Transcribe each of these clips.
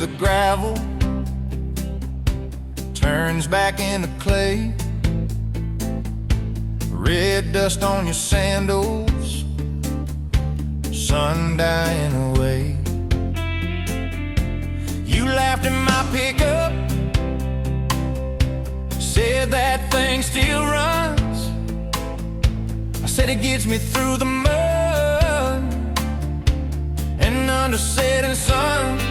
the gravel, turns back into clay. Red dust on your sandals, sun dying away. You laughed at my pickup, said that thing still runs. I said it gets me through the mud and under setting suns.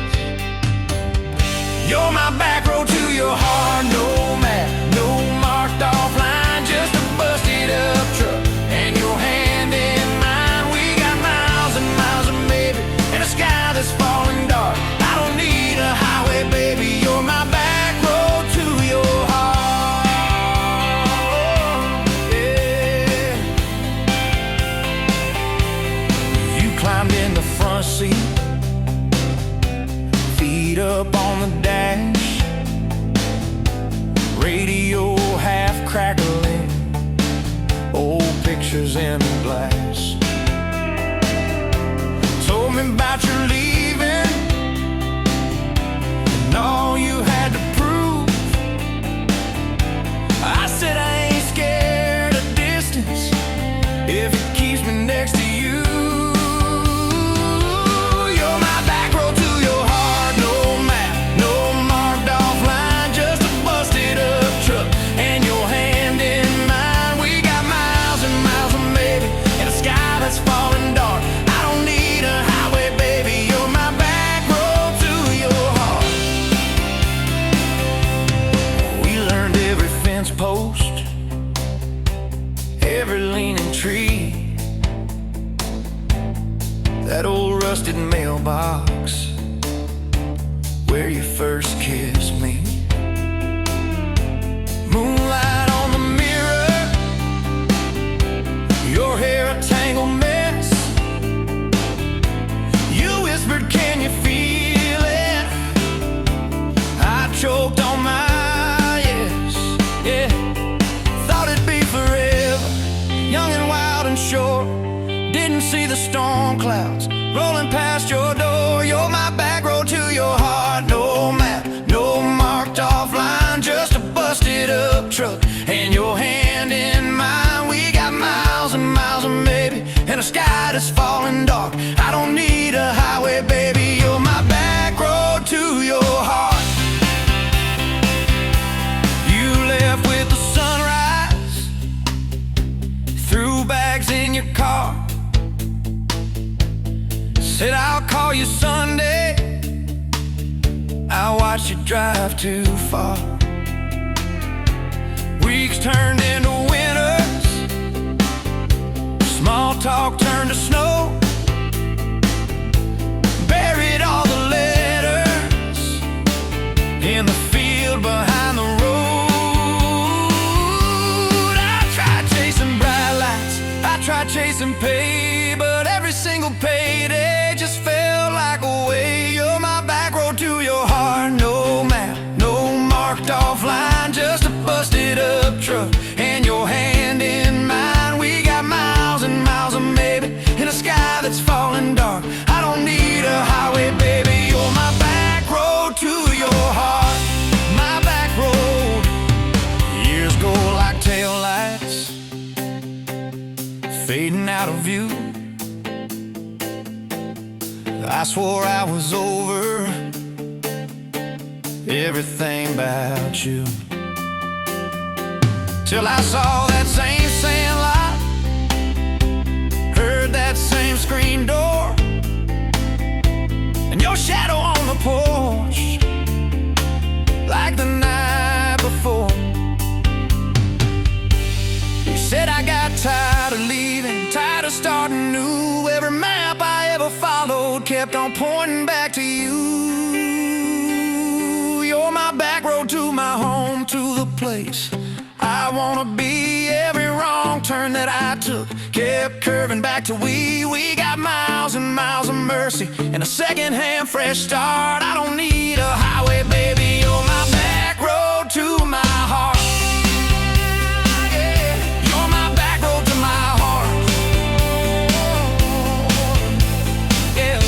You're my back road to your heart, no map, no marked off line, just a busted up truck and your hand in mine. We got miles and miles of maybe and a sky that's falling dark. I don't need a highway, baby, you're my back road to your heart. Yeah. You climbed in the front seat, feet up on the dash, radio half crackling, old pictures in the glass. Told me about your leaving and all you had to prove. I said I ain't scared of distance if it keeps me next to you. You're my back road to your heart, no map, no marked off line, just a busted up truck and your hand in mine. We got miles and miles of maybe and a sky that's falling dark. I don't need a highway, baby, you're my back road to your heart. We learned every fence post, every leaning tree, that old rusted mailbox where you first kissed me. Moonlight on the mirror, your hair a tangled mess. You whispered, can you feel it? I choked on my yes, yeah. Thought it'd be forever, young and wild and short. Didn't see the storm clouds rolling past your door. You're my back road to your heart, no map, no marked off line, just a busted up truck and your hand in mine. We got miles and miles of maybe and a sky that's falling dark. I don't need a highway, baby, you're my back road to your heart. You left with the sunrise, threw bags in your car, said I'll call you Sunday. I watched you drive too far. Weeks turned into winters, small talk turned to snow. Buried all the letters in the field behind the road. I tried chasing bright lights, I tried chasing pay, but every single payday just felt like a way. You're my back road to your heart, no map, no marked off line, just a busted up truck and your hand in mine. We got miles and miles of maybe in a sky that's falling dark. I don't need a highway, baby, you're my back road to your heart. My back road. Years go like taillights, fading out of view. I swore I was over everything about you, till I saw that same sandlot, heard that same screen door, and your shadow on the porch like the night before. You said I got tired of leaving, tired of starting new. Every map I ever followed kept on pointing back to you. You're my back road to my home, to the place I wanna be. Every wrong turn that I took kept curving back to we. We got miles and miles of mercy and a second-hand fresh start. I don't need a highway, baby, you're my back road to my heart. Yeah, you're my back road to my heart. Yeah.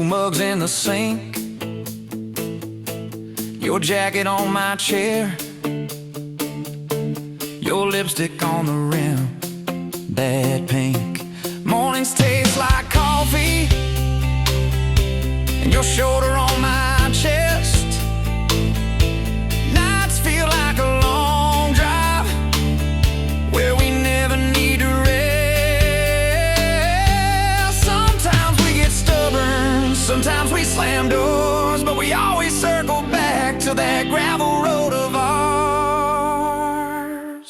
mugs in the sink, your jacket on my chair, your lipstick on the rim, that pink. Mornings taste like coffee, and your shoulder on my chest. Nights feel like a long drive where we never need to rest. Sometimes we get stubborn, sometimes we slam doors, but we always circle back to that gravel road of ours.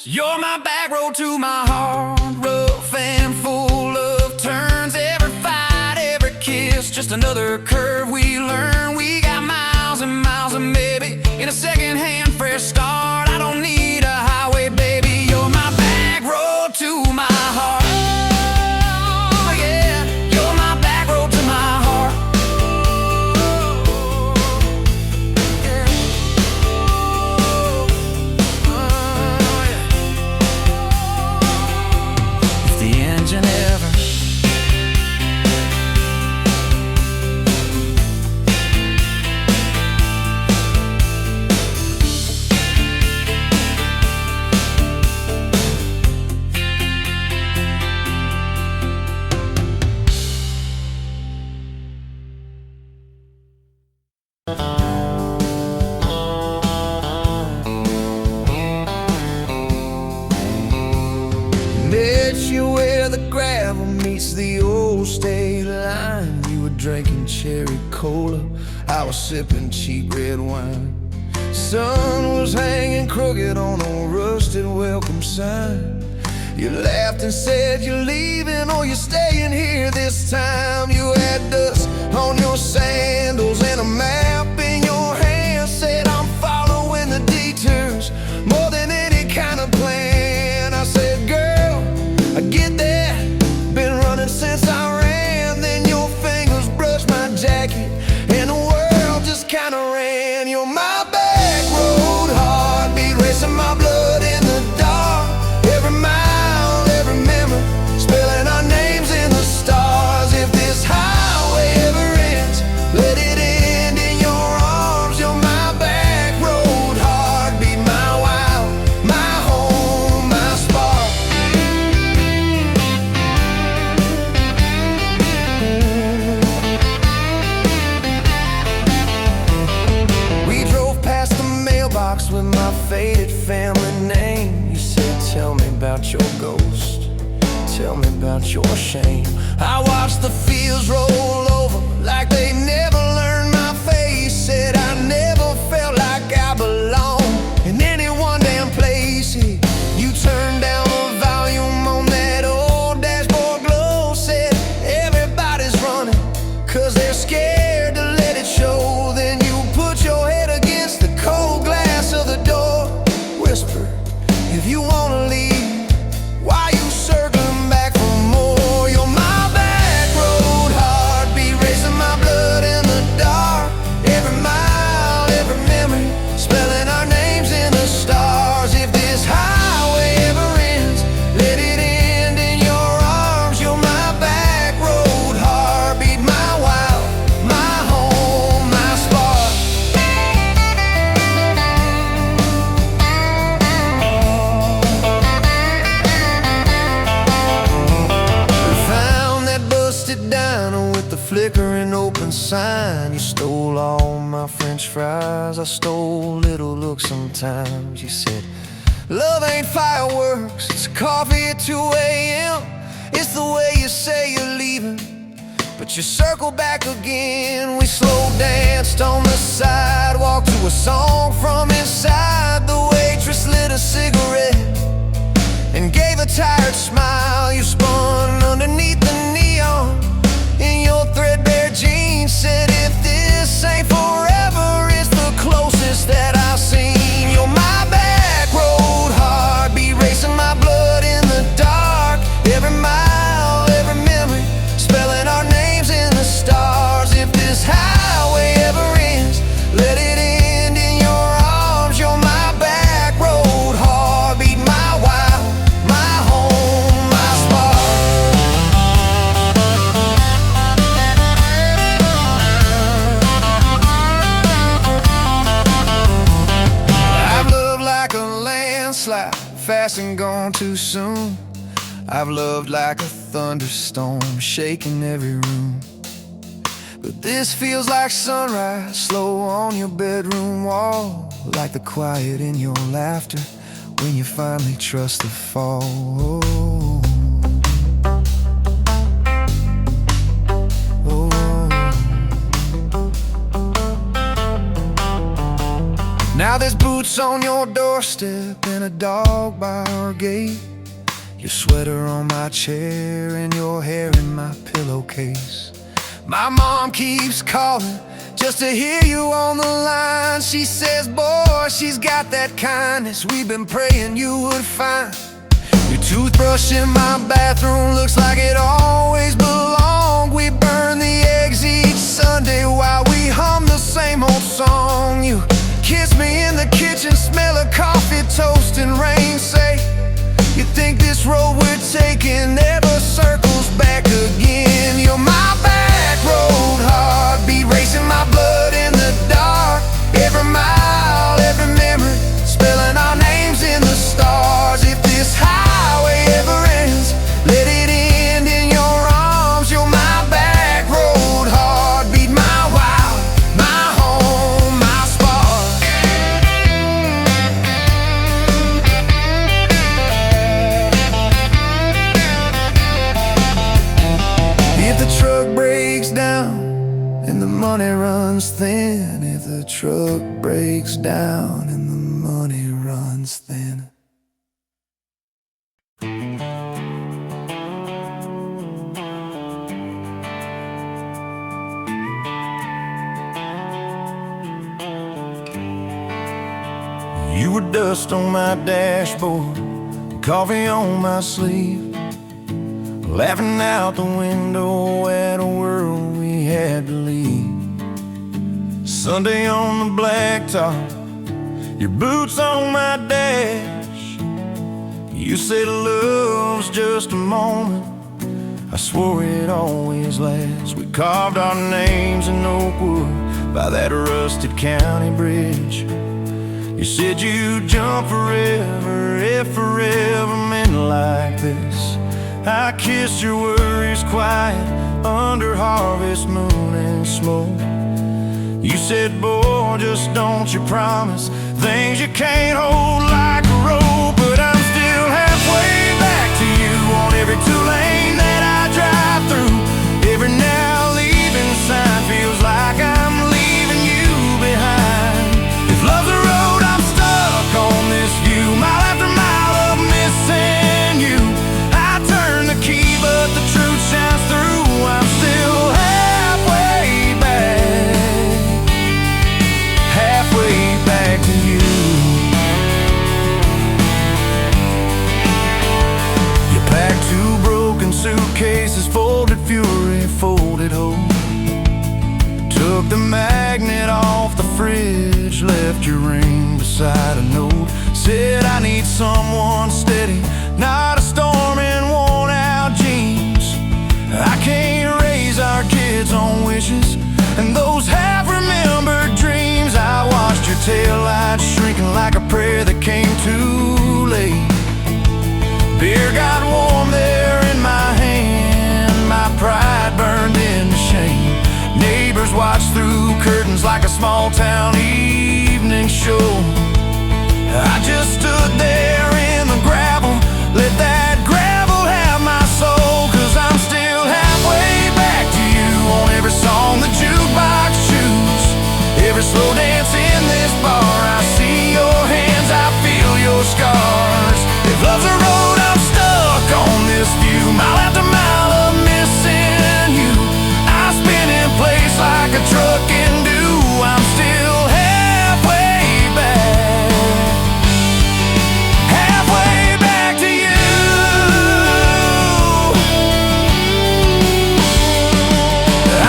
You're my back road to my heart, rough and full of turns. Every fight, every kiss, just another curve we learn. We got miles and miles and maybe in a second-hand fresh start. I don't need a highway, baby. You're my back road to my heart. Oh, yeah. You're my back road to my heart. Yeah. Oh, yeah. If the engine ever met you where the gravel meets the old state line. You were drinking cherry cola, I was sipping cheap red wine. Sun was hanging crooked on a rusted welcome sign. You laughed and said you're leaving or you're staying here this time. You had dust on your sandals and a map in your hand. Said I'm following the detours more than any kind of plan. I said, girl, I get that, been running since I ran. Then your fingers brushed my jacket and the world just kinda ran. You're my back road, heartbeat racing my blood in the dark. Every mile, every memory, spelling our names in the stars. If this highway ever ends, let it end in your arms. You're my back road, heartbeat, my wild, my home, my spark. We drove past the mailbox with my faded family name. You said, tell me about your ghost, tell me about your shame. I watched the fields roll over like they never learned my face. Said I never felt like I belonged in any one damn place. You turned down the volume on that old dashboard glow. Said everybody's running 'cause they're scared to let it show. Then you put your head against the cold glass of the door. Whisper, if you wanna leave, why you circling back for more? You're my back road, heartbeat racing my blood in the dark. Every mile, every memory, spelling our names in the stars. If this highway ever ends, let it end in your arms. You're my back road, heartbeat, my wild, my home, my spark. We found that busted diner with the flickering open sign. You stole all my French fries, I stole little looks sometimes. You said, love ain't fireworks, it's coffee at 2 a.m. It's the way you say you're leaving, but you circle back again. We slow danced on the sidewalk to a song from inside. The waitress lit a cigarette and gave a tired smile. You spun underneath the neon in your threadbare jeans. Said if this ain't forever, it's the closest that I've seen. You're my back road, heartbeat racing my blood in the dark. Every mile, every memory, spelling our names in the stars. If this highway ever ends, let it end in your arms. You're my back road, heartbeat, fast and gone too soon. I've loved like a thunderstorm, shaking every room. But this feels like sunrise, slow on your bedroom wall, like the quiet in your laughter when you finally trust the fall. Now there's boots on your doorstep and a dog by our gate, your sweater on my chair and your hair in my pillowcase. My mom keeps calling just to hear you on the line. She says, boy, she's got that kindness we've been praying you would find. Your toothbrush in my bathroom looks like it always belonged. We burn the eggs each Sunday while we hum the same old song. You kiss me in the kitchen, smell of coffee, toast and rain. Say, you think this road we're taking never circles back again. You're my back road heartbeat, racing my blood in the dark. Every mile, every memory, spelling our names in the stars. If this highway ever ends, let it end in your arms. You're my back road heartbeat, my wild, my home, my spark. If the truck breaks down and the money runs thin, if the truck breaks down and the money runs thin. You were dust on my dashboard, coffee on my sleeve, laughing out the window at a world we had to leave. Sunday on the blacktop, your boots on my dash. You said love's just a moment, I swore it always lasts. We carved our names in oak wood by that rusted county bridge. You said you'd jump forever if forever meant like this. I kissed your worries quiet under harvest moon and smoke. You said, boy, just don't you promise things you can't hold like a rope. But I'm still halfway back to you on every two-lane that I drive through. Every now leaving sign feels like I'm leaving you behind. If love's a road, I'm stuck on this view, mile after mile of missing you. I turn the key, but the truth shines through. I'm still halfway back to you. You packed two broken suitcases, folded fury, folded hope. Took the magnet off the fridge, left your ring beside a note. Said I need someone steady, not a storm in worn out jeans. I can't raise our kids on wishes and those half-remembered dreams. I watched your taillights shrinking like a prayer that came too late. Beer got warm there in my hand, my pride burned into shame. Neighbors watched through curtains like a small-town evening show. I just stood there in the gravel, let that gravel have my soul. 'Cause I'm still halfway back to you on every song the jukebox choose, every slow dance in this bar. I see your hands, I feel your scars. If love's a road, I'm stuck on this view, mile after mile of missing you. I spin in place like a truck can do. I'm still halfway back to you.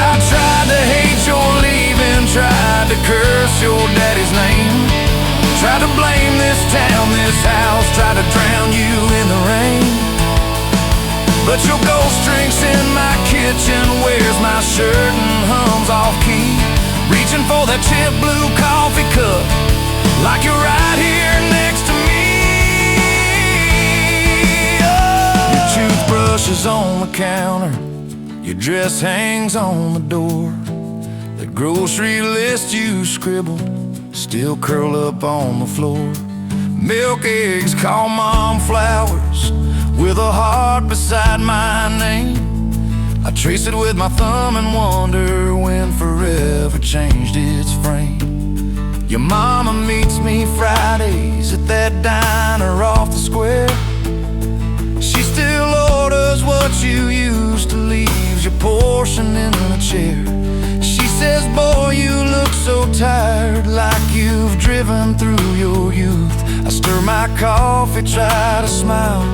I tried to hate your leaving, tried to curse your daddy's name, tried to blame this town, this house, tried to drown you in the rain. But your ghost drinks in my kitchen, wears my shirt and hums off key, reaching for that chip blue coffee cup like you're right here next to me. dishes on the counter, your dress hangs on the door. The grocery list you scribbled still curl up on the floor. Milk, eggs, call mom flowers with a heart beside my name. I trace it with my thumb and wonder when forever changed its frame. Your mama meets me Fridays at that diner off the square. She still orders what you used to, leaves your portion in the chair. She says, boy, you look so tired, like you've driven through your youth. I stir my coffee, try to smile,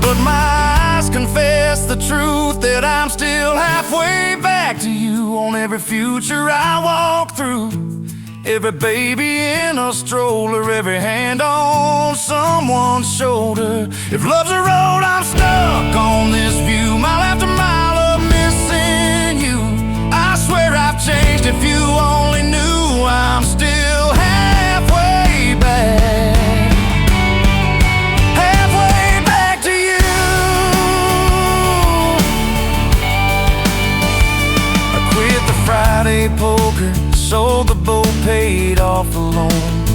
but my eyes confess the truth, that I'm still halfway back to you on every future I walk through. Every baby in a stroller, every hand on someone's shoulder. If love's a road, I'm stuck on this view, mile after mile of missing you. I swear I've changed, if you only knew. I'm still halfway back, halfway back to you. I quit the Friday poker, sold the boat, paid off the loan,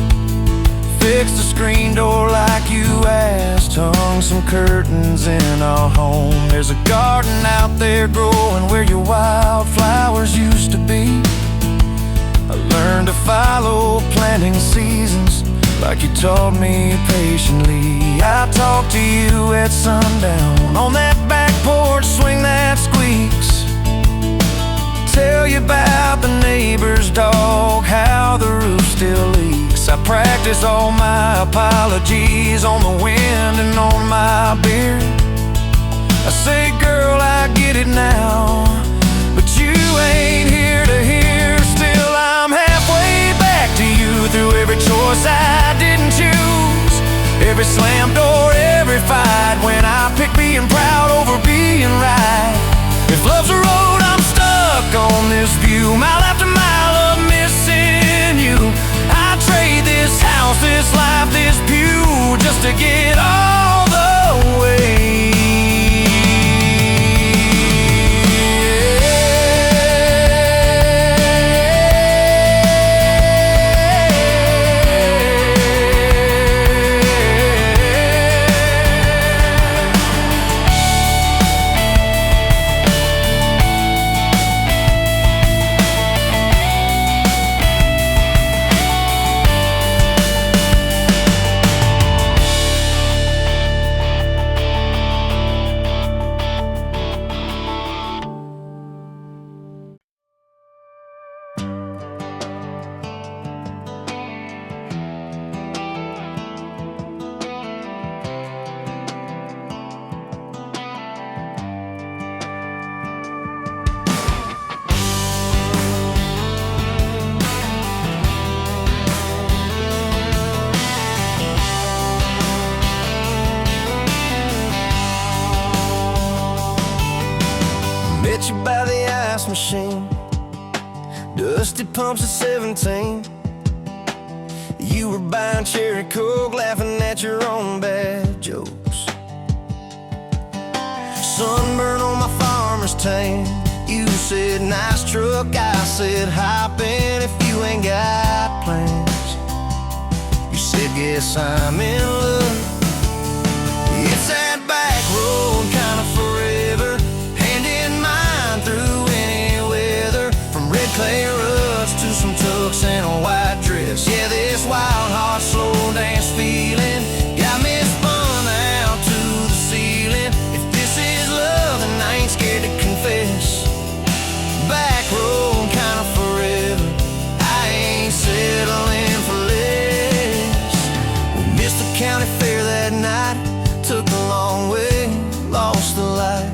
fixed the screen door like you asked, hung some curtains in our home. There's a garden out there growing where your wildflowers used to be. I learned to follow planting seasons like you taught me patiently. I talk to you at sundown on that back porch swing that squeaks. Tell you about the neighbor's dog, how the roof still leaks. I practice all my apologies on the wind and on my beard. I say, girl, I get it now, but you ain't here to hear. Still, I'm halfway back to you through every choice I didn't choose, every slam door, every fight, when I pick being proud over being right. If love's a road, I'm stuck on this view, mile after mile of missing you. I trade this house, this life, this pew, just to get all the way. Met you by the ice machine, dusty pumps at 17. You were buying cherry coke, laughing at your own bad jokes. Sunburn on my farmer's tan. You said, nice truck. I said, hop in if you ain't got plans. You said, guess I'm in love. It's that back road, kind of forever, hand in mine through any weather. From red clay ruts to some tux and a white dress. Yeah, this wild heart slow dance feeling got me spun out to the ceiling. If this is love, then I ain't scared to confess. Back road, kind of forever, I ain't settling for less. We missed the county fair that night, took the long way, lost the light.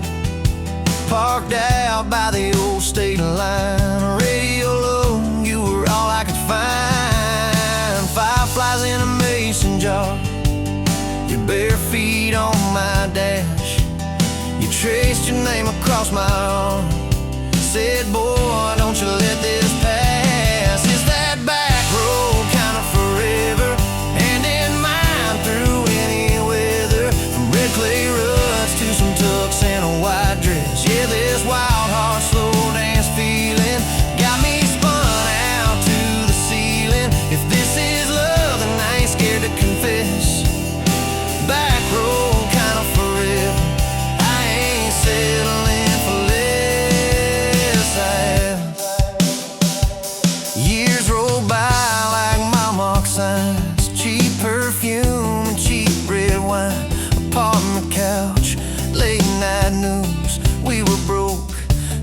Parked out by the old state line, radio low, you were all I could find. Fireflies in a mason jar, your bare feet on my dash. You traced your name across my arm, said, boy, don't you let this pass. It's that back road, kind of forever, hand in mine through any weather. From red clay ruts to some tux and a white bad news. We were broke,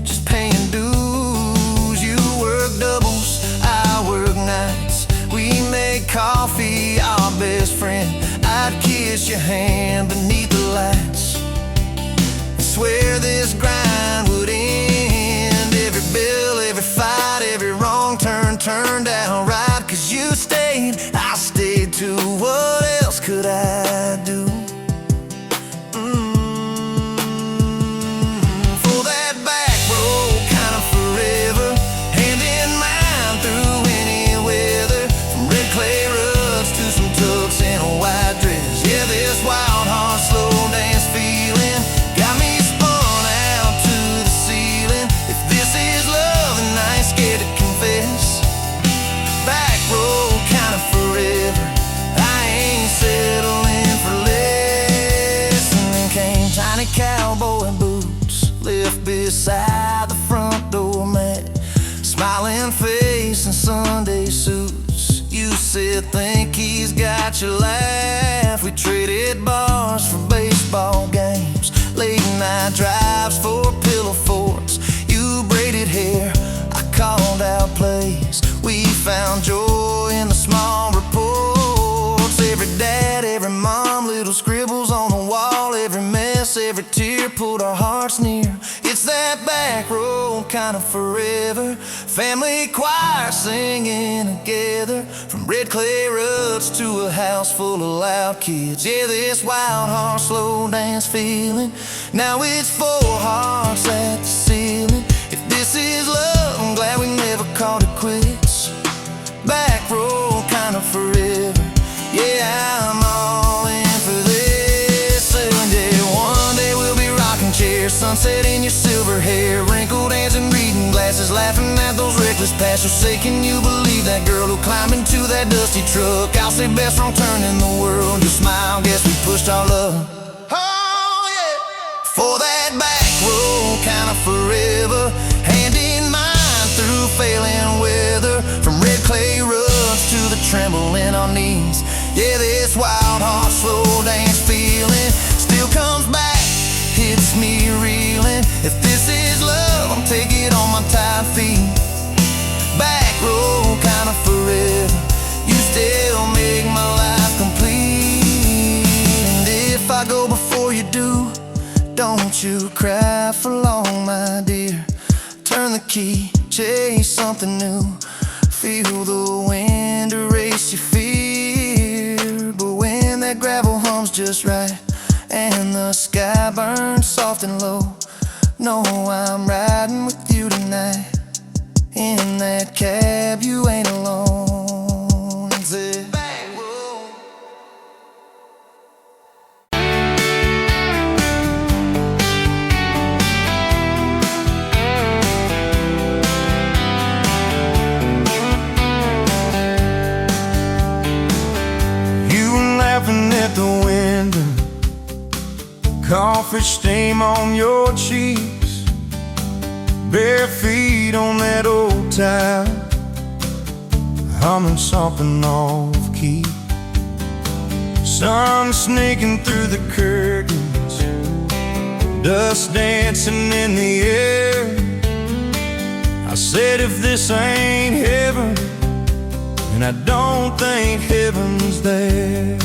just paying dues. You work doubles, I work nights. We made coffee our best friend. I'd kiss your hand beneath the lights and swear this grind would end. Every bill, every fight, every wrong turn turned out right. 'Cause you stayed, I stayed too. What else could I do? For that back road kind of forever, hand in mine through any weather. From red clay rugs to some tux and a white dress. Yeah, this wild heart slow dance feeling got me spun out to the ceiling. If this is love, then I ain't scared to confess. Back road kind of forever, I ain't settling for less. And then came tiny cowboy boots, left beside the front door mat. Smiling face and Sunday suits. You said, think he's got your laugh. We traded bars for baseball games, late night drives for pillow forts. You braided hair, I called out plays. We found joy in the small reports. Every dad, every mom, little scribbles on the wall. Every mess, every tear pulled our hearts near. It's that back road kind of forever. Family choir singing together. From red clay rugs to a house full of loud kids. Yeah, this wild heart slow dance feeling. Now it's four hearts at the ceiling. If this is love, I'm glad we never called it quits. Back road kind of forever. Yeah, I'm all in for this. And yeah, one day we'll be rocking chairs, sunset in your silver hair, wrinkled hands and reading glasses, laughing at those reckless pastors. Say, can you believe that girl who climbed into that dusty truck? I'll say best wrong turn in the world. You smile, guess we pushed our love. Oh yeah, for that back road kind of forever, hand in mine through failing weather. From red clay rugs to the tremble in our knees. Yeah, this wild heart slow dance feeling still comes back, hits me reeling. If this is love, I'm taking it on my tired feet. Back road kind of forever, you still make my life complete. And if I go before you do, don't you cry for long, my dear. Turn the key, chase something new. Feel the wind erase your fear. But when that gravel hums just right and the sky burns soft and low, know I'm riding with you tonight. In that cab, you ain't alone. It's it. At the window, coffee stain on your cheeks, bare feet on that old tile, humming something off key. Sun sneaking through the curtains, dust dancing in the air. I said, if this ain't heaven, then I don't think heaven's there.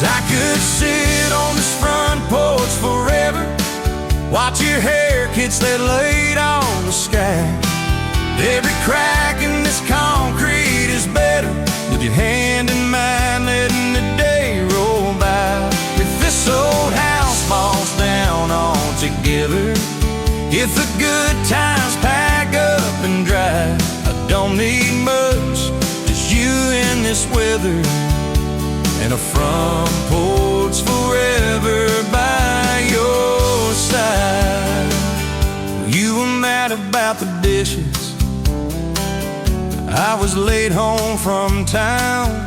I could sit on this front porch forever, watch your hair catch that light on the sky. Every crack in this concrete is better with your hand in mine, letting the day roll by. If this old house falls down altogether, if the good times pack up and drive, I don't need much, just you in this weather and a front porch forever by your side. You were mad about the dishes, I was late home from town.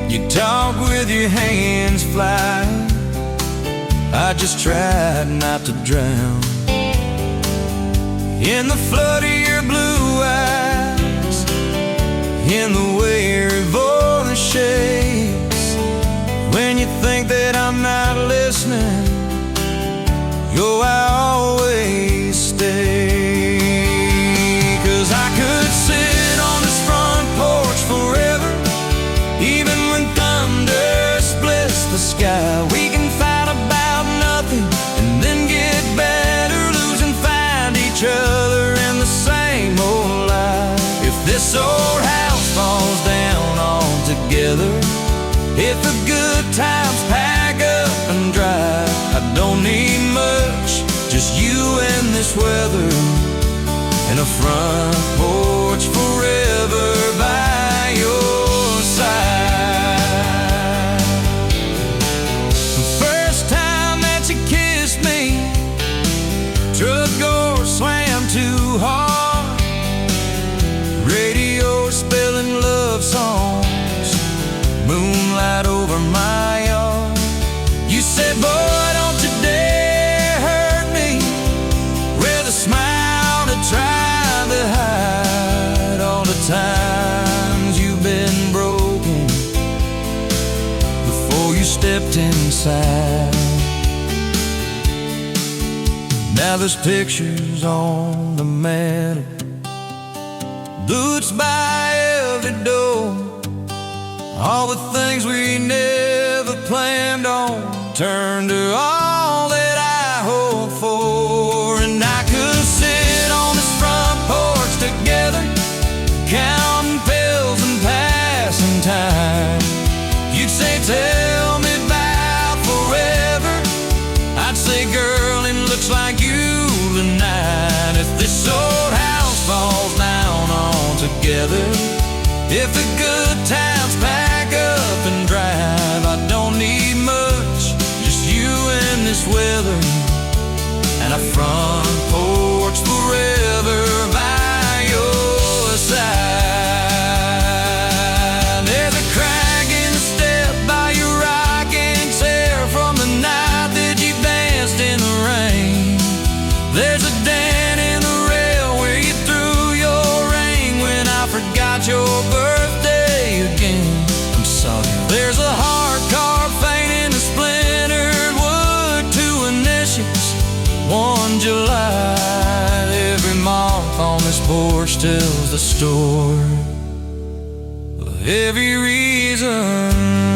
You talk with your hands flying, I just tried not to drown in the flood of your blue eyes, in the way your voice shakes when when you think that I'm not listening, yo, I always stay. 'Cause I could sit on this front porch forever, even when thunder splits the sky. We can fight about nothing and then get better, lose and find each other in the same old lie. If this old house falls down altogether, if the good times pack up and drive, I don't need much, just you and this weather, and a front porch forever by your side. The first time that you kissed me, truck door slammed too hard, radio spelling love songs, moonlight over my yard. You said, boy, don't you dare hurt me, with a smile to try to hide all the times you've been broken before you stepped inside. Now there's pictures on the mantle, boots by every door, all the things we never planned on turned to all that I hope for. And I could sit on this front porch together, counting pills and passing time. You'd say, tell me about forever. I'd say, girl, it looks like you tonight. If this old house falls down altogether, if the good times pack up and drive, I don't need much, just you and this weather, and a front porch forever by your side. There's a crack in the step by your rocking chair from the night that you danced in the rain. There's a dent in the rail where you threw your ring when I forgot your birthday again. I'm sorry. There's a hard carved fate in the splintered wood, 2 initials, 1 July. Every mark on this porch tells the story of every reason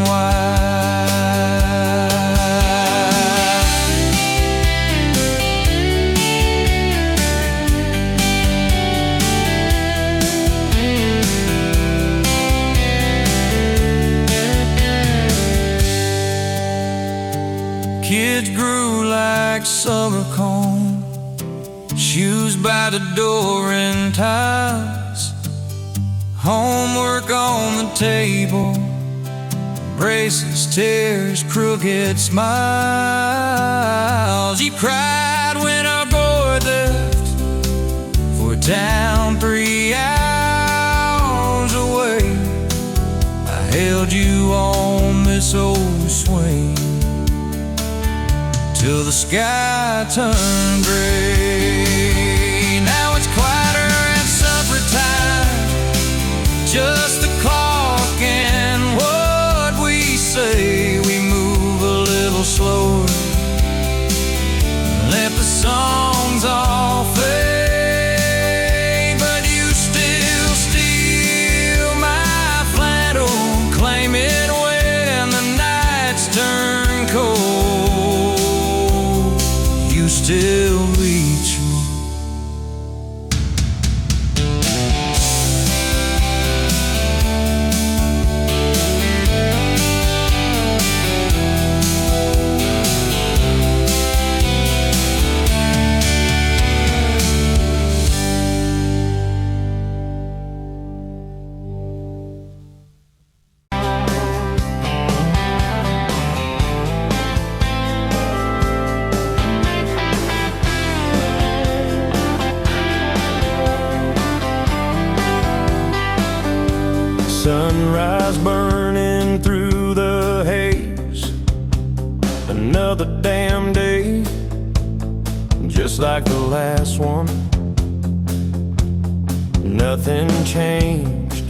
why. Kids grew like summer corn, shoes by the door and ties, homework on the table, braces, tears, crooked smiles. You cried when our boy left for a town 3 hours away. I held you on this old swing till the sky turned gray. Now it's quieter at supper time, just the clock and what we say. We move a little slower, let the songs all fade, but you still steal my flannel, claim it when the nights turn cold. You still reach me. Sunrise burning through the haze, another damn day, just like the last one. Nothing changed.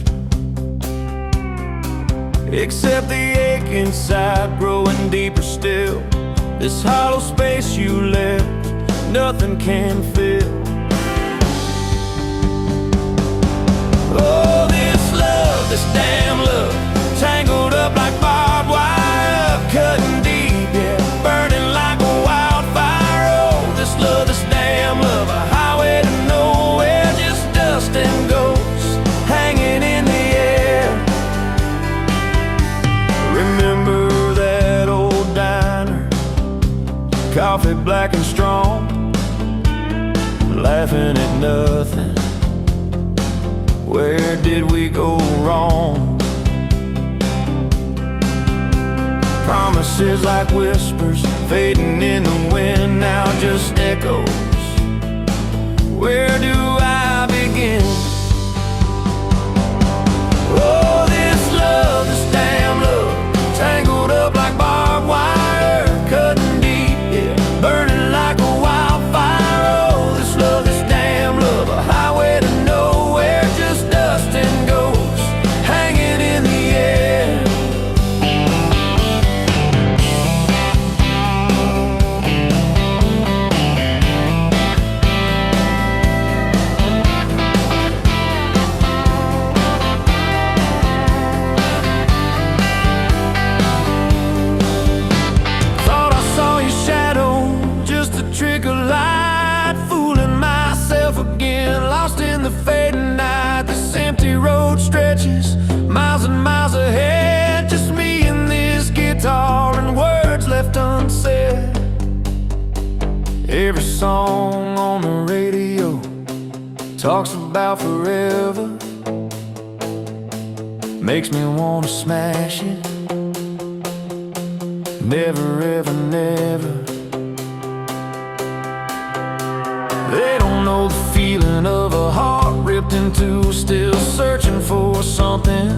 except the ache inside growing deeper still. This hollow space you left, nothing can fill. Oh, this love, this damn love, tangled up like barbed wire, cutting deep, yeah, burning like a wildfire. Oh, this love, this damn love, a highway to nowhere, just dust and ghosts hanging in the air. Remember that old diner, coffee black and strong, laughing at nothing. Where did we go wrong? Promises like whispers fading in the wind, now just echoes. Where do I begin? Oh, this love, this damn love, tangled up like barbed wire, cutting deep, yeah, burning like a wildfire. Oh, this love, this damn love, a highway to nowhere, just dust and ghosts hanging in the air. Thought I saw your shadow, just a trick of light, fooling myself again, lost in the fading night. This empty road stretches miles and miles ahead, just me and this guitar and words left unsaid. Every song on the radio talks about forever, makes me wanna smash it. Never ever never. They don't know the feeling of a heart ripped in two, still searching for something,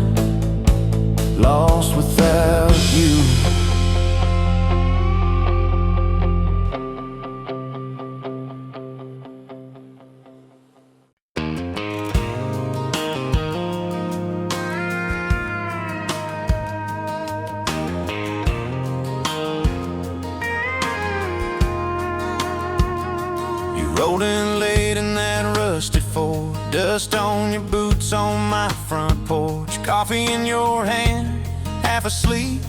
lost without you. Rolling late in that rusty Ford, dust on your boots on my front porch, coffee in your hand, half asleep.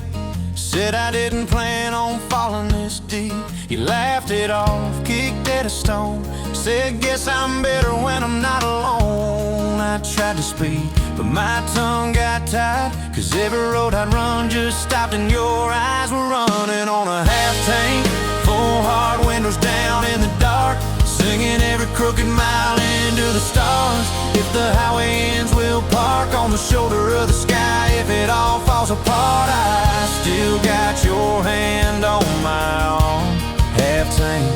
Said I didn't plan on falling this deep. You laughed it off, kicked at a stone, said guess I'm better when I'm not alone. I tried to speak, but my tongue got tied, 'cause every road I'd run just stopped and your eyes were running on a half tank, full hard windows down in the dark, singing every crooked mile into the stars. If the highway ends, we'll park on the shoulder of the sky. If it all falls apart, I still got your hand on my arm. Half tank,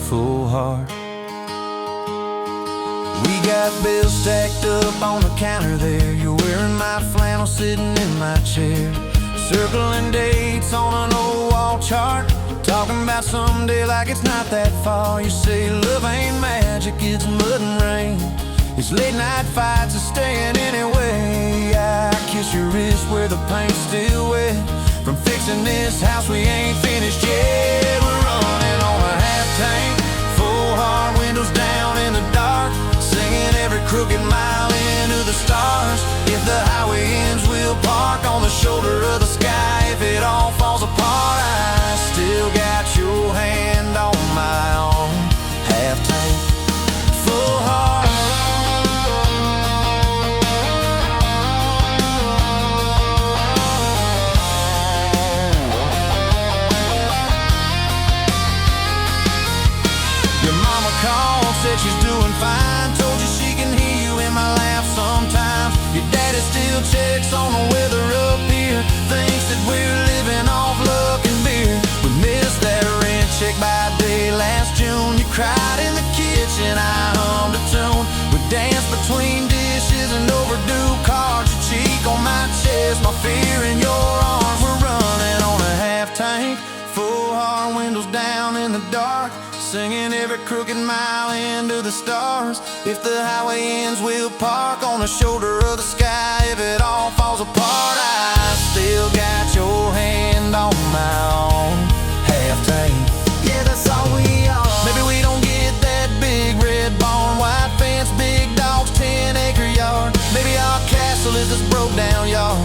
full heart. We got bills stacked up on the counter there. You're wearing my flannel, sitting in my chair, circling dates on an old wall chart, talking about someday like it's not that far. You say love ain't magic, it's mud and rain, it's late night fights and staying anyway. I kiss your wrist where the paint's still wet, from fixing this house we ain't finished yet. We're running on a half tank, full hard windows down in the dark, singing every crooked mile into the stars. If the highway ends, we'll park on the shoulder of the sky. If it all falls apart, I still got your hand on my arm. Half tank, full heart. Your mama called, said she's doing fine, told you she can hear you in my laugh sometimes. Your daddy still checks on the weather up here, thinks that we're living off luck and beer. We missed that rent check by day last June. You cried in the kitchen, I hummed a tune. We danced between dishes and overdue cards. Your cheek on my chest, my fear in your arms. We're running on a half tank, full hard windows down in the dark, singing every crooked mile into the stars. If the highway ends, we'll park on the shoulder of the sky. If it all falls apart, I on my own half tank. Yeah, that's all we are. Maybe we don't get that big red barn, white fence, big dogs, 10-acre yard. Maybe our castle is this broke down yard,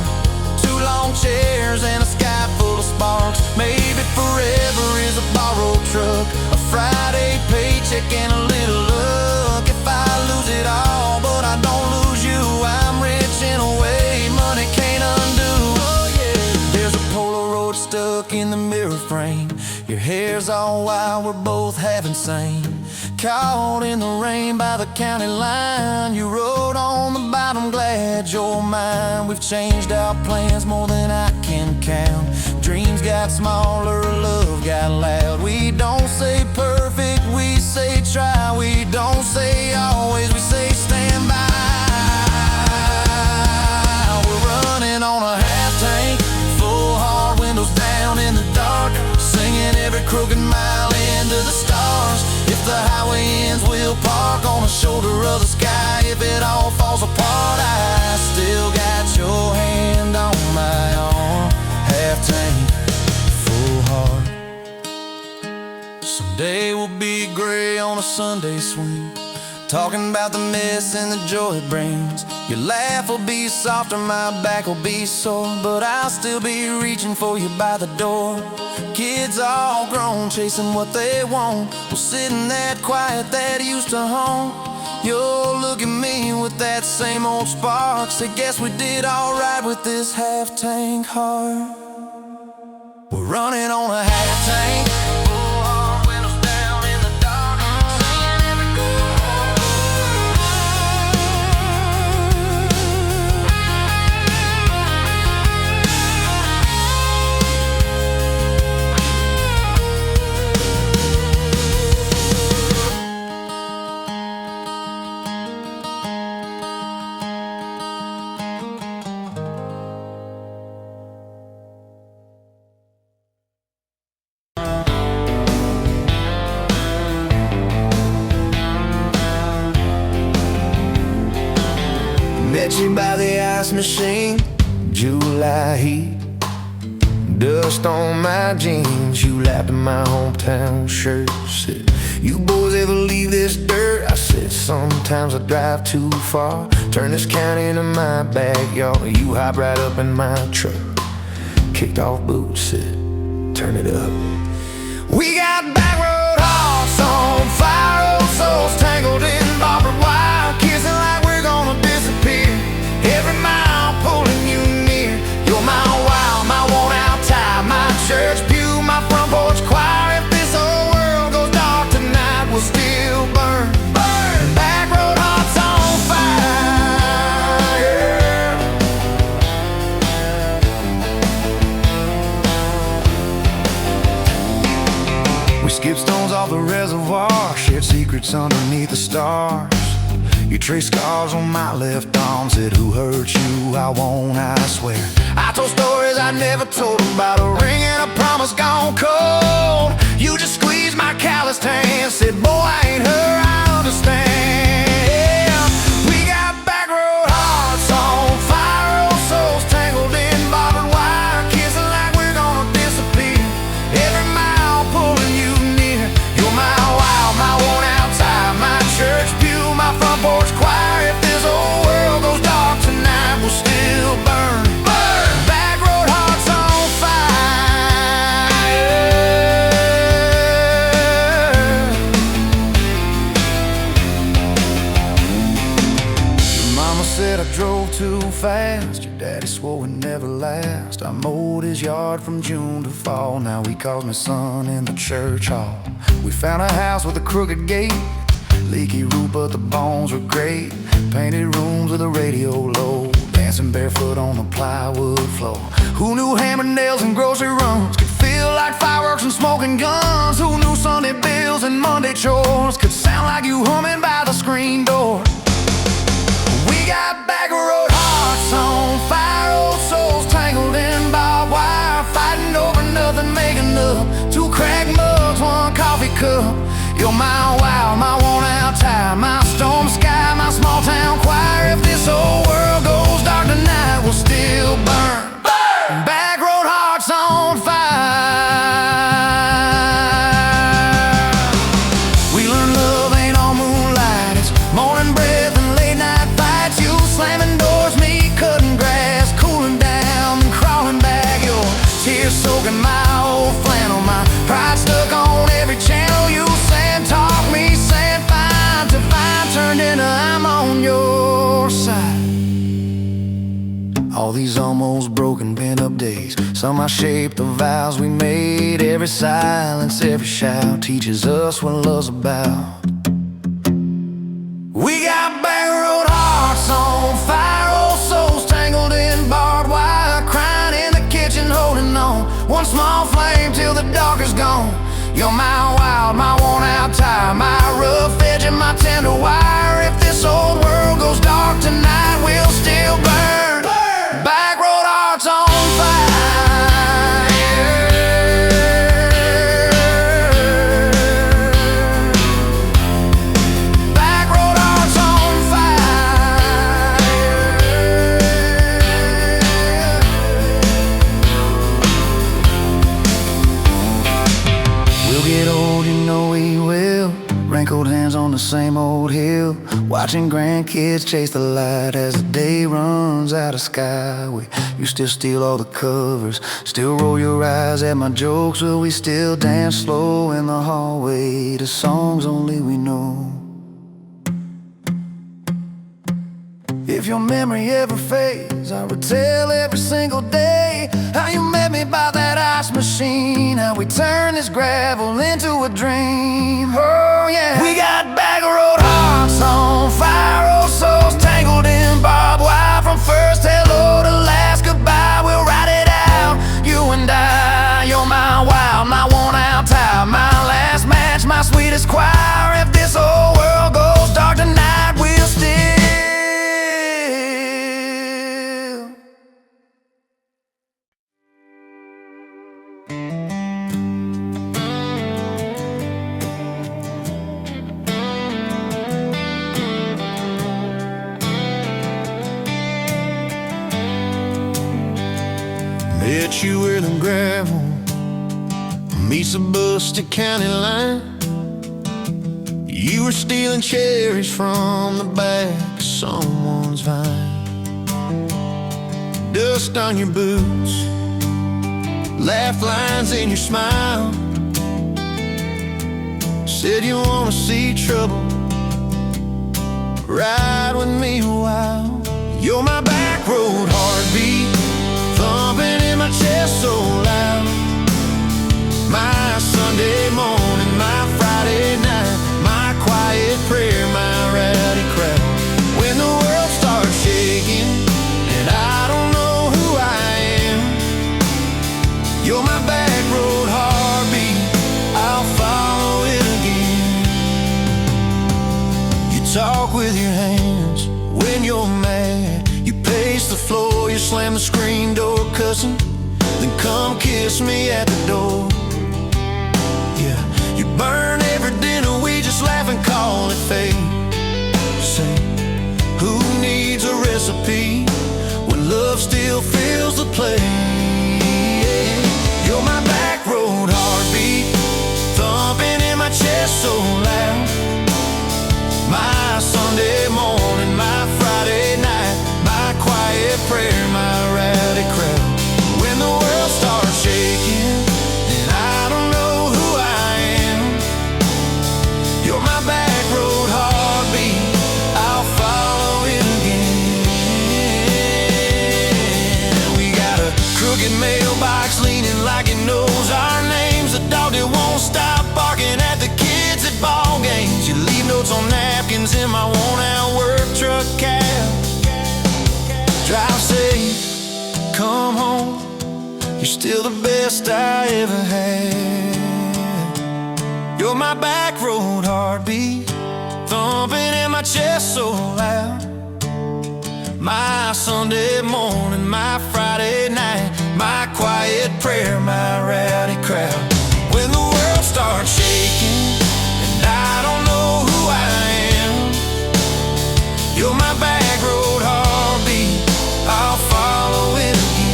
2 long chairs and a sky full of sparks. Maybe forever is a borrowed truck, a Friday paycheck and a little luck. If I lose it all but I don't lose you, I'm rich in a way money can't undo. Oh yeah. There's a Polaroid stuck in the mirror frame, your hair's all wild, we're both half insane. Caught in the rain by the county line, you wrote on the bottom, glad you're mine. We've changed our plans more than I can count. Dreams got smaller, love got loud. We don't say perfect, we say try. We don't say always, we say stand by. We're running on a half tank, full hard, windows down in the dark, singing every crooked mile into the stars. If the highway ends, we'll park on the shoulder of the sky. If it all falls apart, I still got your hand on my arm. Half tank, full heart. Someday we'll be gray on a Sunday swing, talking about the mess and the joy it brings. Your laugh will be softer, my back will be sore, but I'll still be reaching for you by the door. Kids all grown, chasing what they want, we'll sit in that quiet that used to haunt. You'll look at me with that same old spark, say guess we did alright with this half tank heart. We're running on a half tank, full hard, windows down in the dark, singing every met you by the ice machine, July heat, dust on my jeans. You lapped in my hometown shirt, said, you boys ever leave this dirt? I said, sometimes I drive too far, turn this county into my backyard. You hop right up in my truck, kicked off boots, said, turn it up. We got back road hearts on fire, old souls tangled in barbed wire, kissing like we're gonna disappear. Every mile pulling you near. You're my wow, my worn out tie, my church pew, my front porch choir. If this whole world goes dark tonight, we'll still burn. Burn. Back road hearts on fire. We skip stones off the reservoir, shared secrets underneath the stars. You trace scars on my left arm, said who hurt you, I won't, I swear. I told stories I never told about a ring and a promise gone cold. You just squeezed my calloused hand, said boy I ain't her, I understand. We got back road hearts on fire, old souls tangled in barbed wire, kissing like we're gonna disappear. Every mile pulling you near. You're my wow, my worn out tie, my church pew, my front porch choir. If this whole world goes dark tonight, we'll still burn. Burn. Back road hearts on fire. Your mama said I drove too fast, your daddy swore we'd never last. I mowed his yard from June to fall, now he calls me son in the church hall. We found a house with a crooked gate, leaky roof but the bones were great. Painted rooms with a radio low, dancing barefoot on the plywood floor. Who knew hammer nails and grocery runs could feel like fireworks and smoking guns? Who knew Sunday bills and Monday chores could sound like you humming by the screen door? We got back road hearts on fire, old souls tangled in barbed wire, fighting over nothing, making up 2 cracked mugs, 1 coffee cup. You're my wow, my worn out tie, my storm sky, my small town choir. If this whole world goes dark tonight, we'll still burn. Burn. Back road hearts on fire. in my old flannel, my pride stuck on every channel. You said talk, me said fine, to fine turned into I'm on your side. All these almost broken pent-up days, somehow shaped the vows we made. Every silence, every shout teaches us what love's about. We got back road hearts on fire, old souls tangled in barbed wire, crying in the kitchen, holding on one small flame till the dark is gone. You're my wild, my worn-out tire, my rough edge and my tender wire. If this old world goes dark tonight, we'll still burn. Back road hearts on fire. Back road hearts on fire. We'll get old, you know we will. Wrinkled hands on the same old hill, watching grandkids chase the light as the day runs out of sky. You still steal all the covers, still roll your eyes at my jokes. Will we still dance slow in the hallway to songs only we know? If your memory ever fades, I retell every single day how you met me by that ice machine, how we turned this gravel into a dream. Oh yeah, we got back road hearts on fire, old souls tangled in barbed wire. From first hello to last goodbye, we'll ride it out, you and I. You're my wild, my worn-out tire, my last match, my sweetest choir. If this whole world goes dark tonight, we'll still met you where the gravel meets the busted county line. You were stealing cherries from the back of someone's vine. Dust on your boots, laugh lines in your smile. Said you wanna see trouble, ride with me a while. You're my back road heartbeat, thumping in my chest so loud. My Sunday morning, my Friday night, my quiet prayer, my rowdy crowd. When the world starts shaking and I don't know who I am, you're my back road heartbeat, I'll follow it again. You talk with your hands when you're mad, you pace the floor, you slam the screen door cussing, then come kiss me at the door. Yeah, you burn every dinner, we just laugh and call it fate. Say, who needs a recipe when love still fills the plate? You're my back road heartbeat, thumping in my chest so loud. My Sunday morning, my Friday night, my quiet prayer, my rowdy crowd. When the world starts shaking and I don't know who I am, you're my back road heartbeat, I'll follow it again. We got a crooked mailbox leaning like it knows our names, a dog that won't stop barking at the kids at ball games. You leave notes on napkins in my worn-out work truck cab. Drive safe, come home, you're still the best I ever had. You're my back road heartbeat, thumping in my chest so loud. My Sunday morning, my Friday night, my quiet prayer, my rowdy crowd. When the world starts shaking and I don't know who I am, you're my back road heartbeat, I'll follow it again.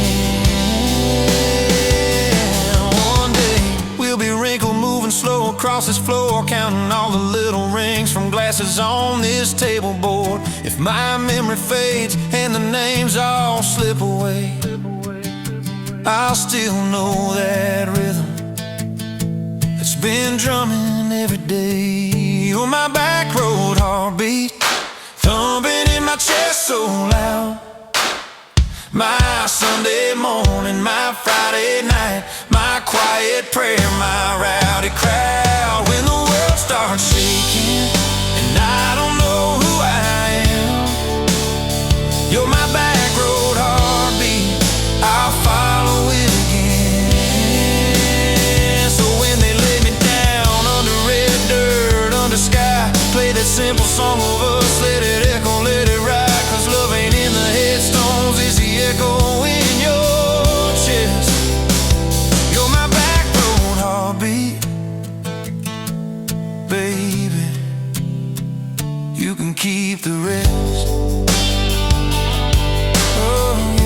One day we'll be wrinkled, moving slow across this floor, counting all the little rings from glasses on this table board. If my memory fades and the names all slip away, I'll still know that rhythm that's been drumming every day. You're my back road heartbeat, thumping in my chest so loud. My Sunday morning, my Friday night, my quiet prayer, my rowdy crowd. When the world starts shaking and I don't know who I am, you're my back road heartbeat, I'll follow it again. So when they lay me down under red dirt, under sky, play that simple song of us, let it echo, let it ride. Cause love ain't in the headstones, it's the echo in your chest. You're my back road heartbeat, baby, you can keep the rest. Oh yeah.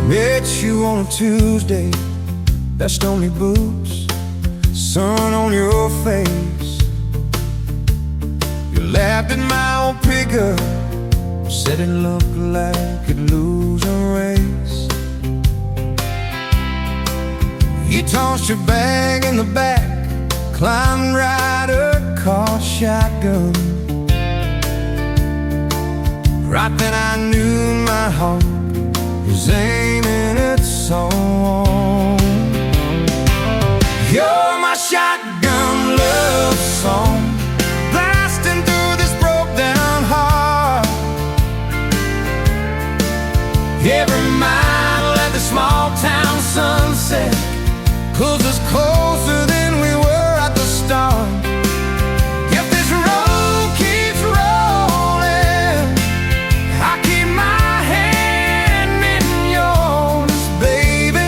Met you on a Tuesday, best only boots, sun on your face. You laughed at my old pickup, said it looked like it'd lose a race. You tossed your bag in the back, climbed right a car shotgun. Right then I knew my heart was aiming at song. You're my shotgun love song, blasting through this broke down heart. Every mile at the small town sunset pulls us closer than we were at the start. If this road keeps rolling, I keep my hand in yours, baby.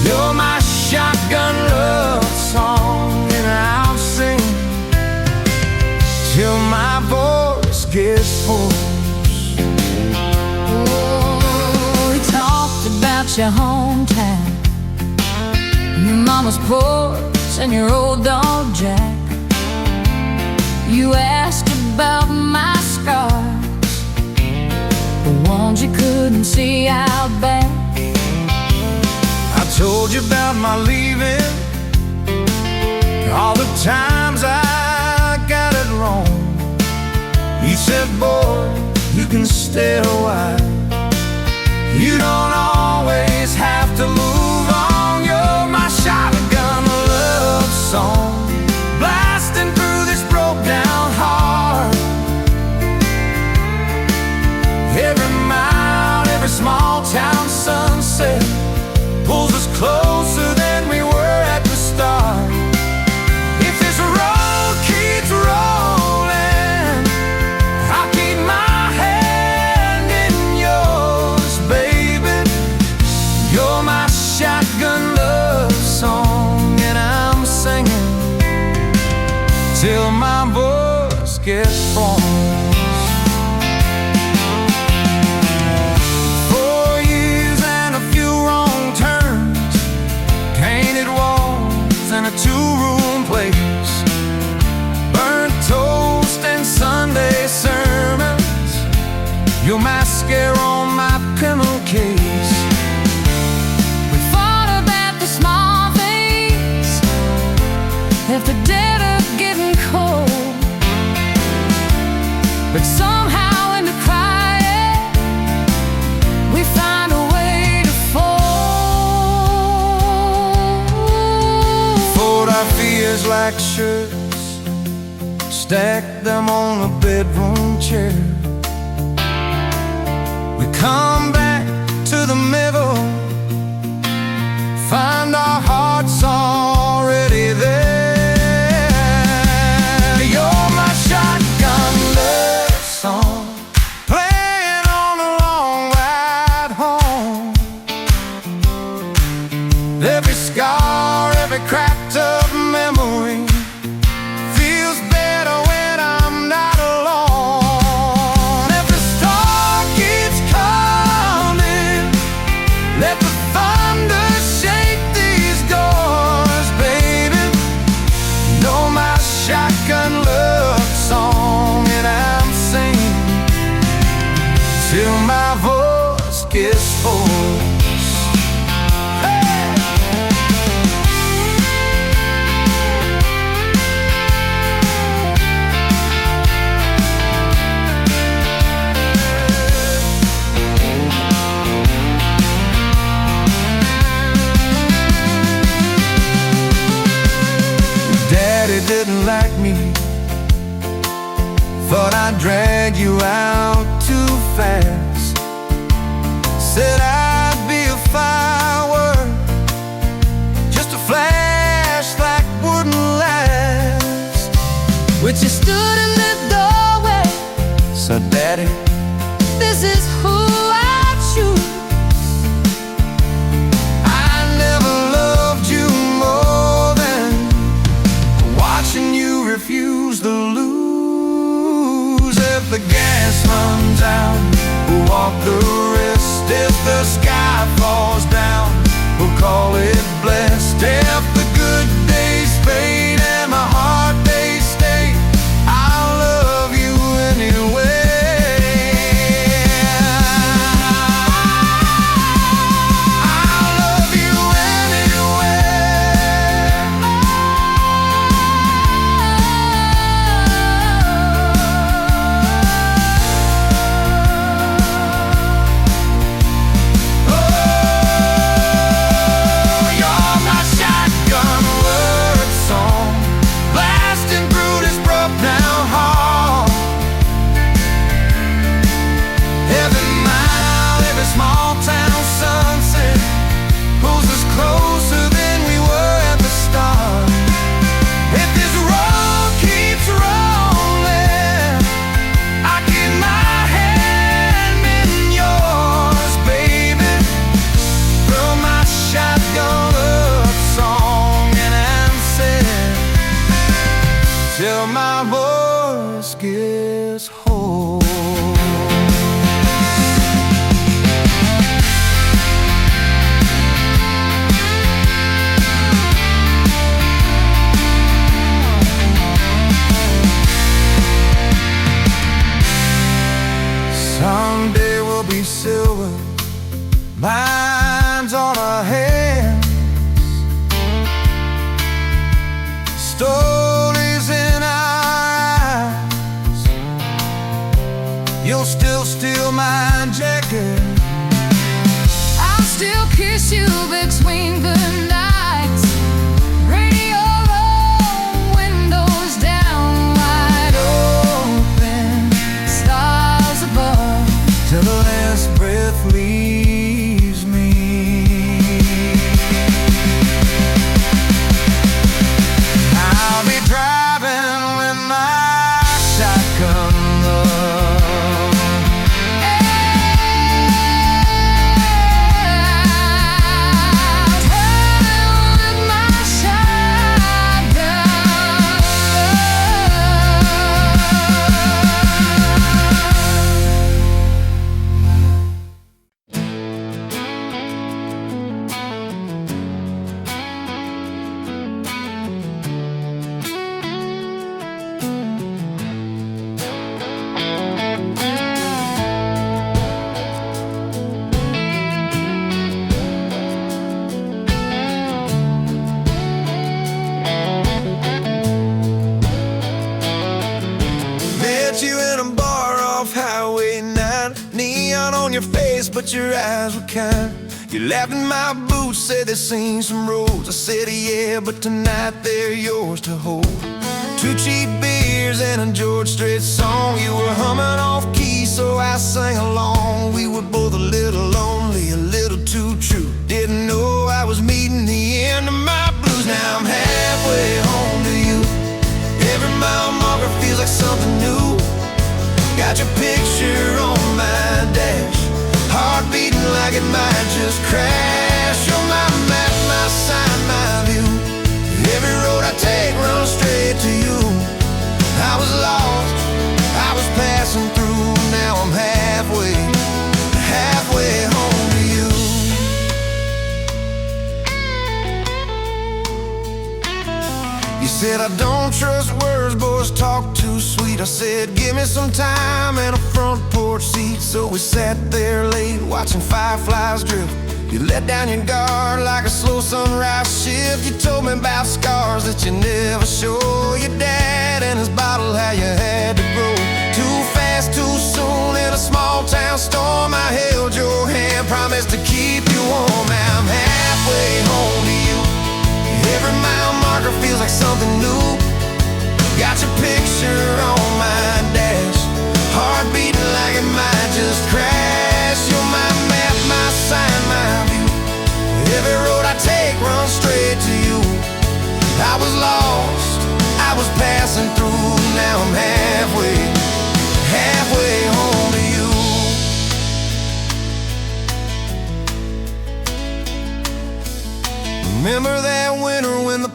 You're my shotgun love song, and I'll sing till my voice gets hoarse. Oh, we talked about your hometown, your mama's porch and your old dog Jack. You asked about my scars, the ones you couldn't see out back. I told you about my leaving, all the times I got it wrong. You said, boy, you can stay a while, you don't always have to move on. You're my shotgun love song, blasting through this broke down heart. Every mile, every small town sunset pulls us closer than we were at the start. If this road keeps rolling, I'll keep my hand in yours, baby. You're my shotgun love song, and I'm singing till my voice gets hoarse. 4 years and a few wrong turns, painted walls and a two-room place, burnt toast and Sunday sermons. You're mascara on my pillowcase. We fought about the small things, left the dead of getting cold, but somehow in the quiet we find a way to fold. Fold our fears like shirts, stack them on a bedroom chair. We come back to the middle, find our hearts already there. You're my shotgun love song, playing on the long ride home. Every scar, every cracked up Thought I'd drag you out too fast. Said I'd be a firework, just a flash like wouldn't last. But you stood in the doorway. So Daddy, This is who I choose. I never loved you more than watching you refuse to lose. If the gas runs out, we'll walk the rest. If the sky falls down, we'll call it blessed. If the good days fade and my heart they stay, I'll love you anyway. I'll love you You're my shotgun word song, blasting through this broke down hall. Every mile, every small town sunset pulls us closer than we were at the start. If this road keeps rolling, I keep my hand in yours, baby. Throw my shotgun up song and answer till my voice gets whole. Someday we'll be silver, lines on our hands, stories in our eyes. You'll still steal my jacket. I'll still kiss you between the nights. Radio low, windows down, wide open, stars above. Till the last breath leaves me. I'll be driving with my shotgun love. Out with my Met you in a bar off Highway 9, neon on your face, but your eyes were kind. You laughed in my boots, said they've seen some roads. I said yeah, but tonight they're yours to hold. 2 cheap beers and a George Strait song. You were humming off key, so I sang along. We were both a little lonely, a little too true. Didn't know I was meeting the end of my blues. Now I'm halfway home to you. Every mile marker feels like something new. Got your picture on my dash, heart beating like it might just crash. You're my map, my sign, my view. Every road I take runs straight to you. I was lost, I was passing through. Now I'm halfway home to you. You said I don't trust words, boys talk too sweet. I said give me some time and a front porch seat. So we sat there late watching fireflies drift. You let down your guard like a slow sunrise shift. You told me about scars that you never show. Your dad and his bottle, how you had to grow too fast, too soon in a small town storm. I held your hand, promised to keep you warm. Now I'm halfway home to you. Every mile marker feels like something new. Got your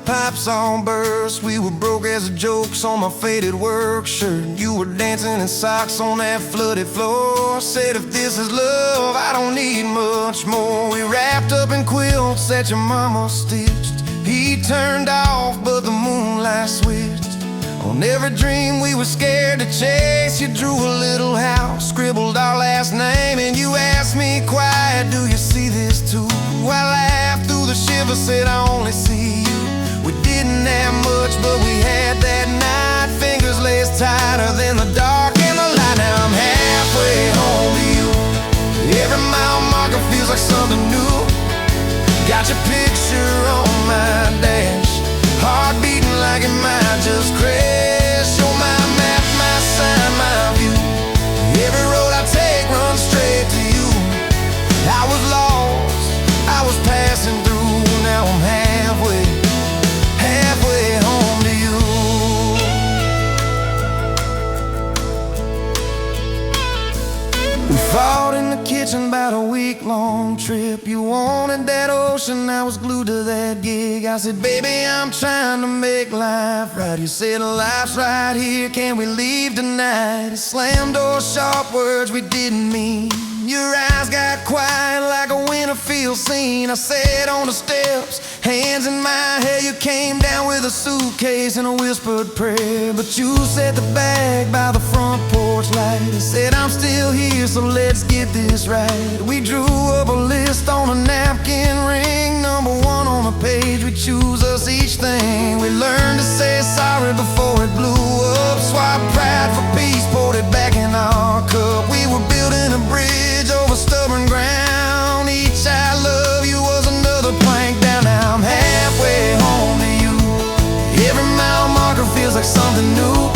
pipes all burst. We were broke as the jokes on my faded work shirt. You were dancing in socks on that flooded floor. Said if this is love, I don't need much more. We wrapped up in quilts that your mama stitched. He turned off, but the moonlight switched. On every dream we were scared to chase, you drew a little house, scribbled our last name, and you asked me quiet, do you see this too? I laughed through the shiver, said I only see you. We didn't have much, but we had that night. Fingers laced tighter than the dark and the light. Now I'm halfway home to you. Every mile marker feels like something new. Got your picture on my dash, heart beating like it might just crash. You're my map, my sign, my view. Every road I take runs straight to you. I was lost, I was passing through. Now I'm halfway home to you. We fought in the kitchen about a week-long trip. You wanted that ocean, I was glued to that gig. I said, baby, I'm trying to make life right. You said, life's right here, can we leave tonight? It slammed doors, sharp words we didn't mean. Your eyes got quiet like a winter field scene. I sat on the steps, hands in my hair. You came down with a suitcase and a whispered prayer. But you set the bag by the front porch light and said, I'm still here, so let's get this right. We drew up a list on a napkin ring, number 1 on the page. We choose us each thing. We learned to say sorry before it blew up. Swap pride for peace, poured it back in our cup. We were building a bridge over stubborn ground. Each I love you was another plank down. Now I'm halfway home to you. Every mile marker feels like something new.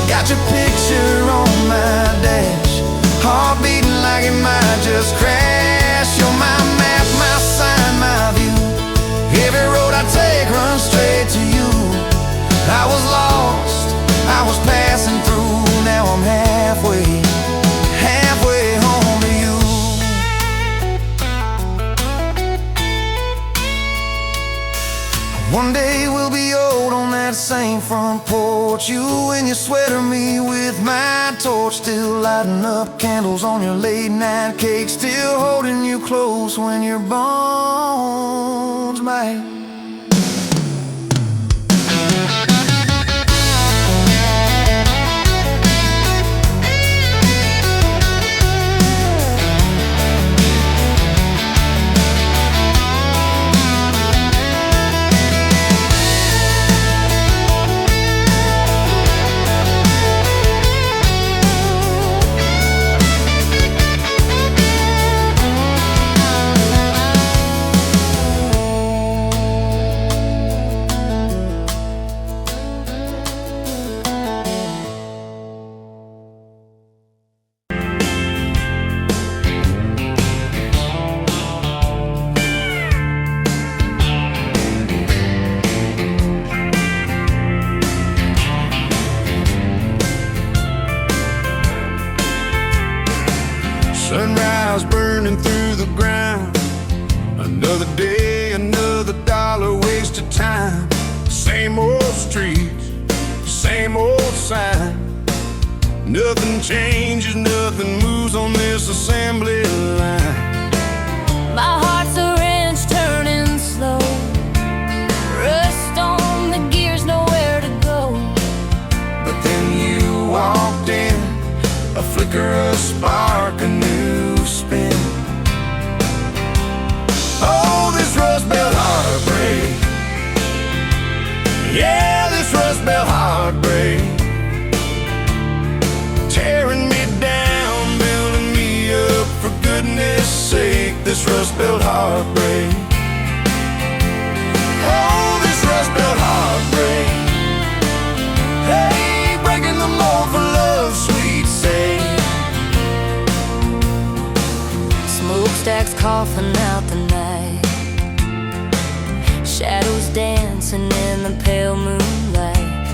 Got your picture on my dash, heart beating like it might just crash. You're my map, my sign, my view. Every road I take runs straight to you. I was lost, I was passing through. Now I'm halfway home to you. One day we'll be old on that same front porch. You in your sweater, me with my torch. Still lighting up candles on your late night cake. Still holding you close when your bones might. Sunrise burning through the ground. Another day, another dollar wasted time. Same old streets, same old sign. Nothing changes, nothing moves on this assembly line. My heart's a wrench turning slow, rust on the gears, nowhere to go. But then you walked in, a flicker, a spark, a new spin. Oh, this rust belt heartbreak. Yeah, this rust belt heartbreak. Tearing me down, building me up, for goodness sake, this rust belt heartbreak. Oh, this rust belt heartbreak. Hey, breaking the mold for love's sweet sake. Smokestacks coughing out the night, shadows dancing in the pale moonlight.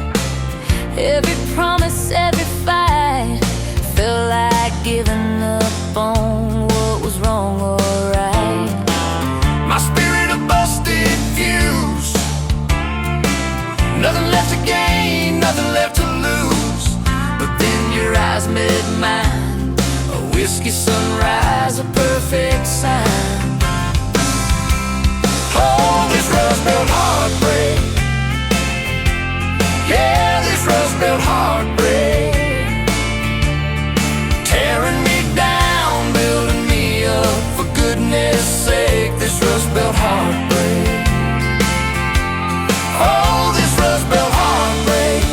Every promise, every fight felt like giving up on what was wrong or right. My spirit a busted fuse, whiskey sunrise, a perfect sign. Oh, this rust-belt heartbreak. Yeah, this rust-belt heartbreak. Tearing me down, building me up. For goodness sake, this rust-belt heartbreak. Oh, this rust-belt heartbreak.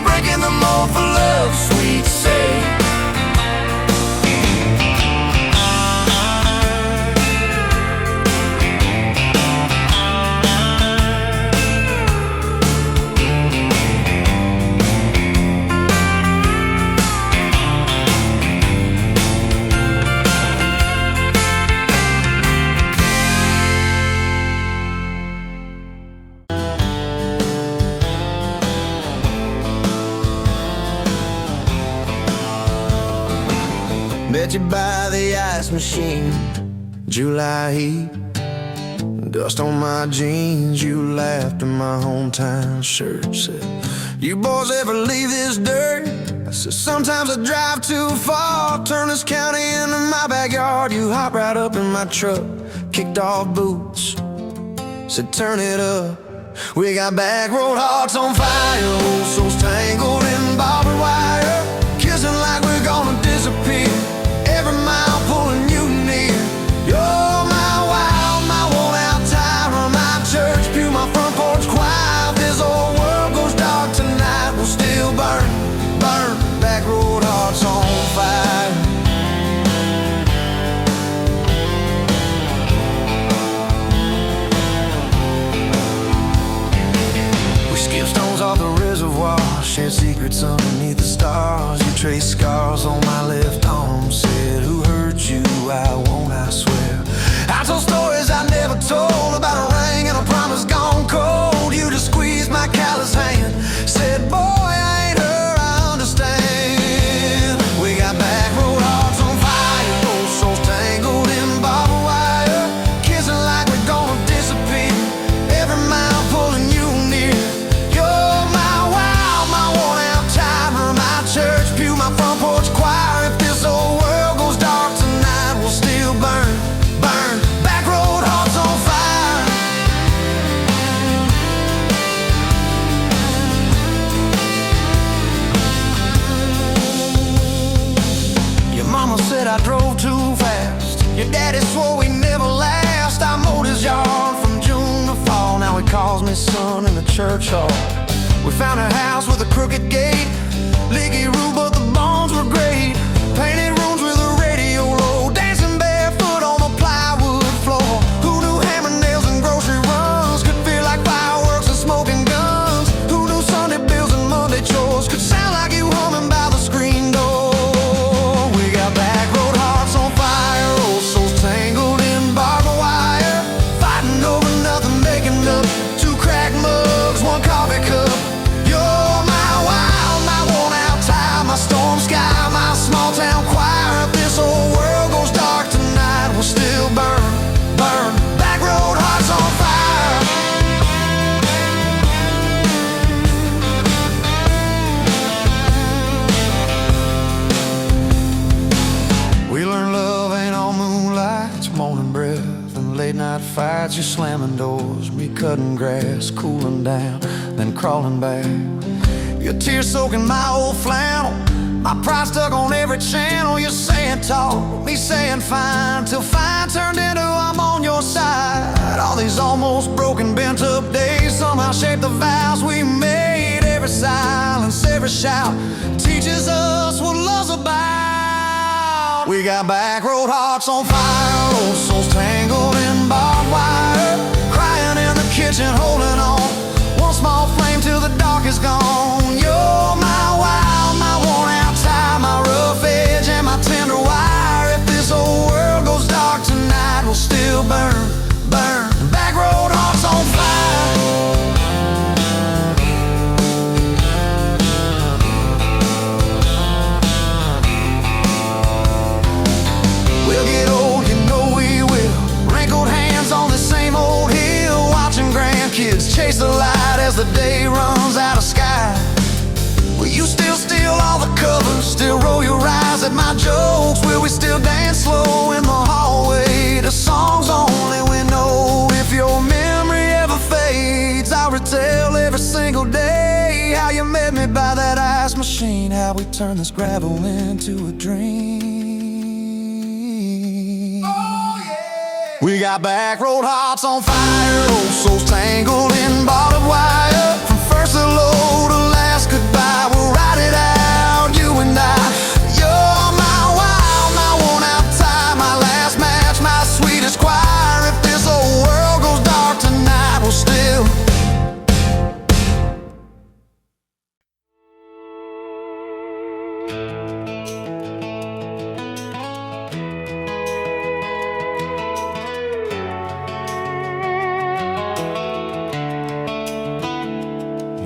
Breaking the mold for love's sweet sake. Met you by the ice machine, July heat, dust on my jeans. You laughed in my hometown shirt. Said, you boys ever leave this dirt? I said, sometimes I drive too far. Turn this county into my backyard. You hopped right up in my truck, kicked off boots, said turn it up. We got back road hearts on fire, old souls tangled in barbed wire, kissing like we're gonna disappear. Every mile pulling you near. You're my wild, my worn-out tire, my church pew, my front porch choir. If this old world goes dark tonight, we'll still burn, burn. Back road hearts on fire. We skip stones off the reservoir, share secrets underneath the stars. You trace scars on my left arm. Said, who hurt you? I won't, I swear. I told stories I never told, about a ring and a promise gone cold. You just squeezed my callous hand, said, boy, I ain't her, I understand. We got back road hearts on fire, old souls tangled in barbed wire, kissing like we're gonna disappear. Every mile pulling you near. You're my wild, my worn-out timer, my church pew, my front porch choir. If this old world goes dark tonight, we'll still burn, burn. Back road hearts on fire. Your mama said I drove too fast. Your daddy swore we never last. I mowed his yard from June to fall. Now he calls me son in the church hall. We found a house with a crooked gate, leaky roof, but the bones were great. Painted rooms with a radio low, dancing barefoot on the plywood floor. Who knew hammer nails and grocery runs could feel like fireworks and smoking guns? Who knew Sunday bills and Monday chores could sound like you humming by the screen door? We got back road hearts on fire, old souls tangled in barbed wire, fighting over nothing, making up two cracked mugs, one coffee cup. You're my wild, my worn-out tire, my storm sky, my small-town choir. If this old world goes dark tonight, we'll still burn, burn. Back road hearts on fire. We learned love ain't all moonlight, it's morning breath and late-night fights. You slamming doors, me cutting grass, cooling down, then crawling back. Your tears soaking my old flannel, my pride stuck on every channel. You're saying talk, me saying fine, till fine turned into I'm on your side. All these almost broken, bent up days somehow shaped the vows we made. Every silence, every shout teaches us what love's about. We got back road hearts on fire, old souls tangled in barbed wire, crying in the kitchen, holding on. One small flame till the dark is gone. You're my wild, my worn-out tire, my rough edge and my tender wire. If this old world goes dark tonight, we'll still burn, burn. Back road hearts on fire. We'll get old, you know we will. Wrinkled hands on the same old hill, watching grandkids chase the my jokes? Will we still dance slow in the hallway? The songs only we know. If your memory ever fades, I'll retell every single day how you met me by that ice machine, how we turned this gravel into a dream. Oh, yeah. We got back road hearts on fire, old souls tangled in barbed wire. From first hello to last goodbye, we'll ride it out, you and I. You're my wild, my worn out tie, my last match, my sweetest choir. If this whole world goes dark tonight, we'll still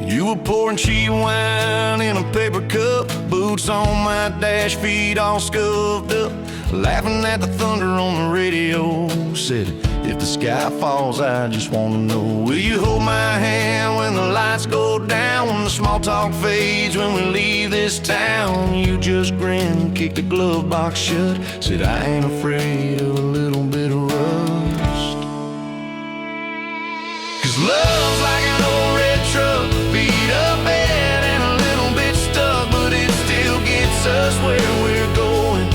You were pouring cheap wine in a paper cup, boots on my dash, feet all scuffed up, laughing at the thunder on the radio. Said, if the sky falls, I just wanna know, will you hold my hand when the lights go down, when the small talk fades, when we leave this town? You just grinned, kicked the glove box shut, said, I ain't afraid of a little bit of rust. 'Cause love's like an old red truck, beat up bad and a little bit stuck, but it still gets us where we're going,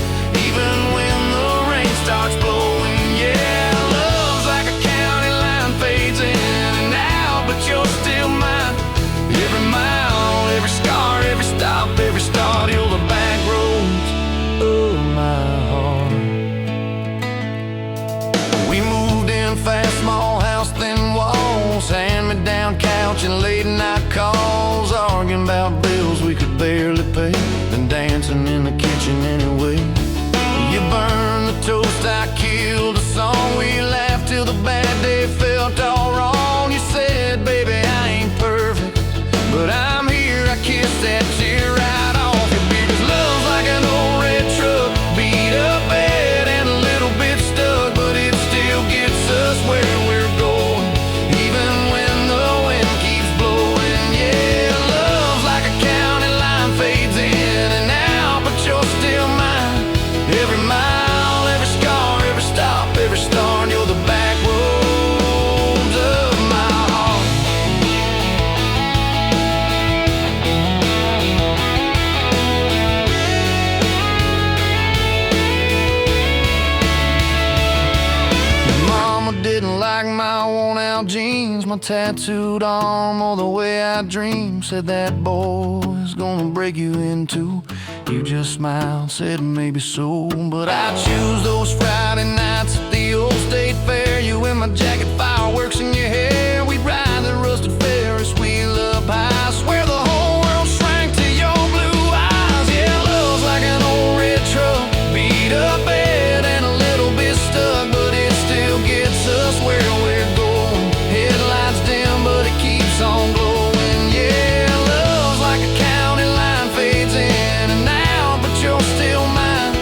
even when the rain starts blowing. Yeah, love's like a county line, fades in and out, but you're still mine. Every mile, every scar, every stop, every start, you're the back roads of my heart. We moved in fast, small house, thin walls, hand-me-down couch and late-night calls, arguing about bills we could barely pay, then dancing in the kitchen anyway. You burned the toast, I killed the song, we laughed till the bad day felt all wrong. You said, baby, I ain't perfect, but I'm here, I kissed that tear right off your beard. 'Cause love's like an old red truck, beat up bad and a little bit stuck, but it still gets us where we're going, even when the wind keeps blowing. Yeah, love's like a county line, fades in and out, but you're still mine. Every mile, every scar, every stop, every start, you're the back roads of my heart. Mama didn't like my worn-out jeans, my tattooed arm, or the way I dream. Said that boy's gonna break you in two. You just smiled, said maybe so, but I choose those Friday nights at the old state fair. You in my jacket, fireworks in your hair. We ride the rusted Ferris wheel up high. I swear the whole world shrank to your blue eyes. Yeah, love's like an old red truck, beat up bad and a little bit stuck, but it still gets us where we're going. Headlights dim, but it keeps on glowing. Yeah, love's like a county line, fades in and out, but you're still mine.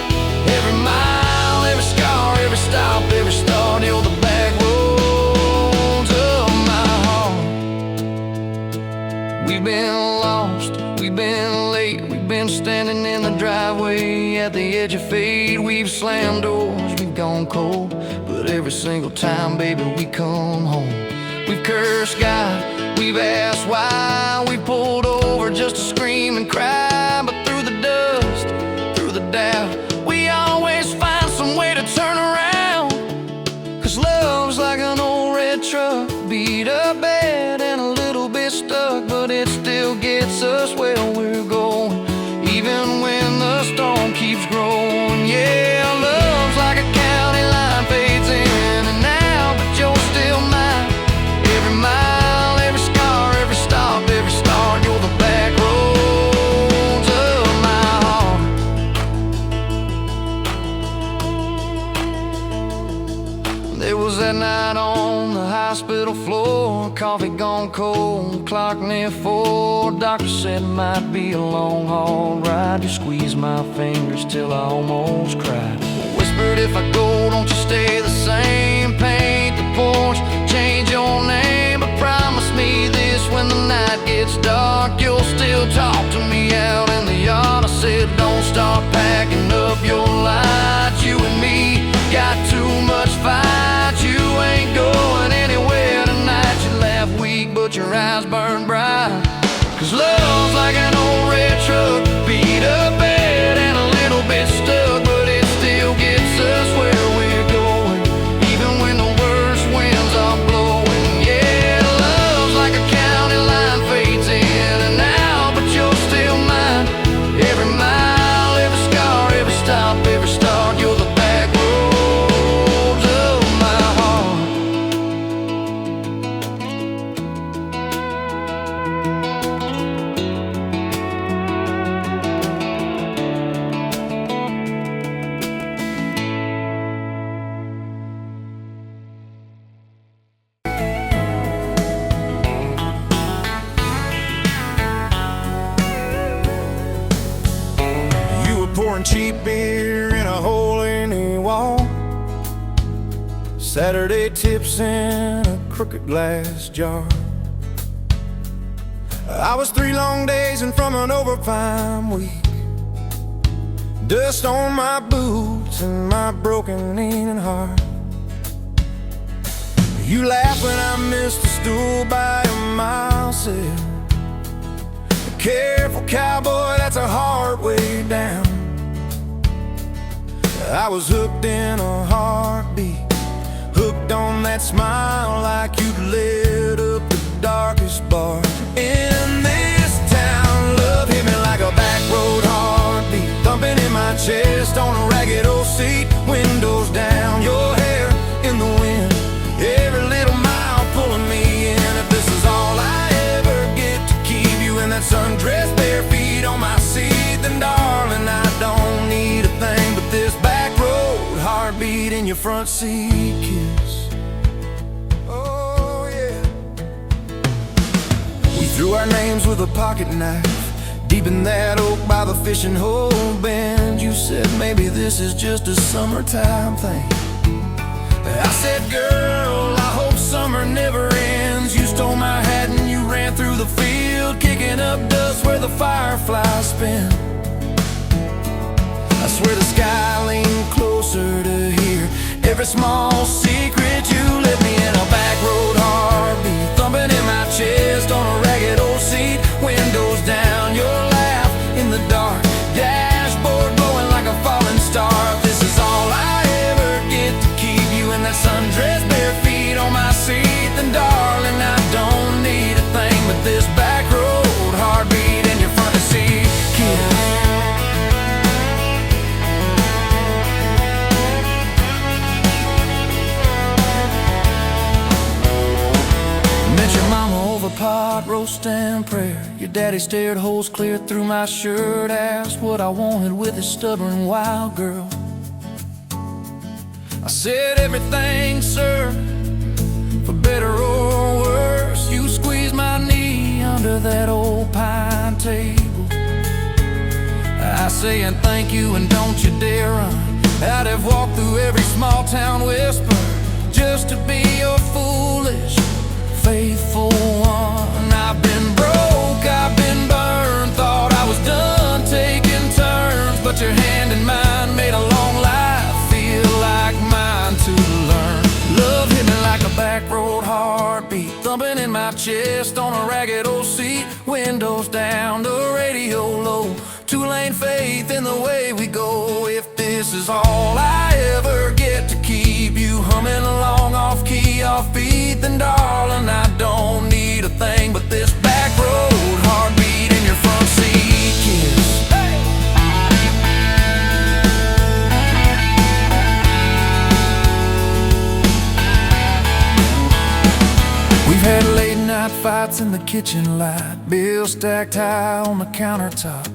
Every mile, every scar, every stop, every start, you're the back roads of my heart. We've been lost, we've been late, we've been standing in the driveway at the edge of fate. We've slammed doors, we've gone cold, but every single time, baby, we come home. We've cursed God, we've asked why, we pulled over just to scream and cry, but through the dust, through the doubt, we always find some way to turn around. 'Cause love's like an old red truck, beat up bad and a little bit stuck, but it still gets us where we're going, even when the storm keeps growing. Yeah, love's like a county line, fades in and out, but you're still mine. Every mile, every scar, every stop, every start, you're the back roads of my heart. There was that night on the hospital floor, coffee gone cold, clock near 4. Doctor said it might be a long haul ride. You squeezed my fingers till I almost cried. Whispered, if I go, don't you stay the same. Paint the porch, change your name, but promise me this, when the gets dark, you'll still talk to me out in the yard. I said, don't start packing. stacking up your lights. You and me got too much fight. You ain't going anywhere tonight. You laugh weak, but your eyes burn bright. 'Cause love's like an old red truck, beat up bad and a little bit stuck, but it still gets us where we're going, even when the worst winds are blowing. Yeah, love's like a county line, fades in and out, but you're still mine. Every mile, every scar, every stop, every start, you're the back roads of my heart. You were pouring cheap beer in a hole in the wall, Saturday tips in a crooked glass jar. I was 3 long days and from an overtime week, dust on my boots and my broken leaning heart. You laughed when I missed a stool by a mile, said, "Careful, cowboy, that's a hard way down." I was hooked in a heartbeat, hooked on that smile like you'd lit up the darkest bar in this town. Love hit me like a back road heartbeat, thumping in my chest on a ragged old seat, windows down, your hair in the wind, every little mile pulling me in. If this is all I ever get to keep you in that sundress, bare feet on my seat, then darling, I don't need a thing but this back road heartbeat in your front seat kiss. Oh yeah. We threw our names with a pocket knife deep in that oak by the fishing hole bend. You said maybe this is just a summertime thing. I said, girl, I hope summer never ends. You stole my hat and you ran through the field, kicking up dust where the fireflies spin. I swear the sky leaned closer to hear every small secret. You let me in a back road heartbeat, thumping in my chest on a ragged old seat, windows down, your laugh in the dark, dashboard glowing like a falling star. If this is all I ever get to keep you in that sundress, bare feet on my seat, then darling, I don't need a thing but this back road heartbeat in your front seat kiss. Met your mama over pot roast and prayer. Your daddy stared holes clear through my shirt, asked what I wanted with his stubborn wild girl. I said everything, sir, for better or worse. You squeezed my knee under that old pine table. I say and thank you and don't you dare run. I'd have walked through every small town whisper just to be your foolish, faithful one. I've been broke, I've been burned, thought I was done taking turns, but your hand in mine made a long life feel like mine to learn. Love hit me like a back road heartbeat, thumping in my chest on a ragged old seat, windows down, the radio low, 2-lane faith in the way we go. If this is all I ever get to keep you humming along off key, off beat, then darling, I don't need a thing but this back road heartbeat in your front seat kiss. Hey! We've had late night fights in the kitchen light, bills stacked high on the countertop,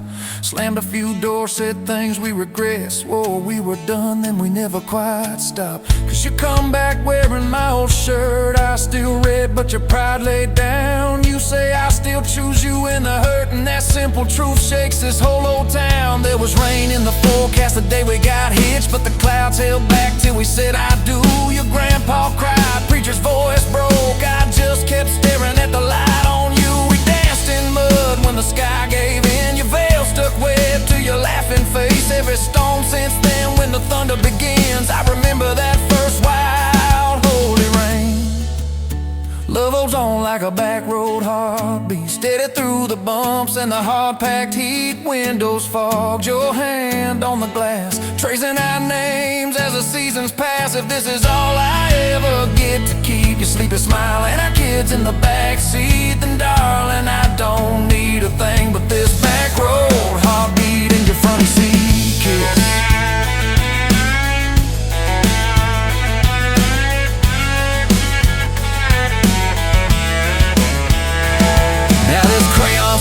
slammed a few doors, said things we regret, swore we were done, then we never quite stopped. 'Cause you come back wearing my old shirt, I still red but your pride laid down. You say I still choose you in the hurt, and that simple truth shakes this whole old town. There was rain in the forecast the day we got hitched, but the clouds held back till we said I do. Your grandpa cried, preacher's voice broke, I just kept staring at the light on you. We danced in mud when the sky gave in, your veil stuck wet to your laughing face. Every storm steady through the bumps and the hard-packed heat. Windows fogged, your hand on the glass, tracing out names as the seasons pass. If this is all I ever get to keep you sleeping, smiling, our kids in the backseat, then darling, I don't need a thing but this back road heartbeat in your front seat kiss.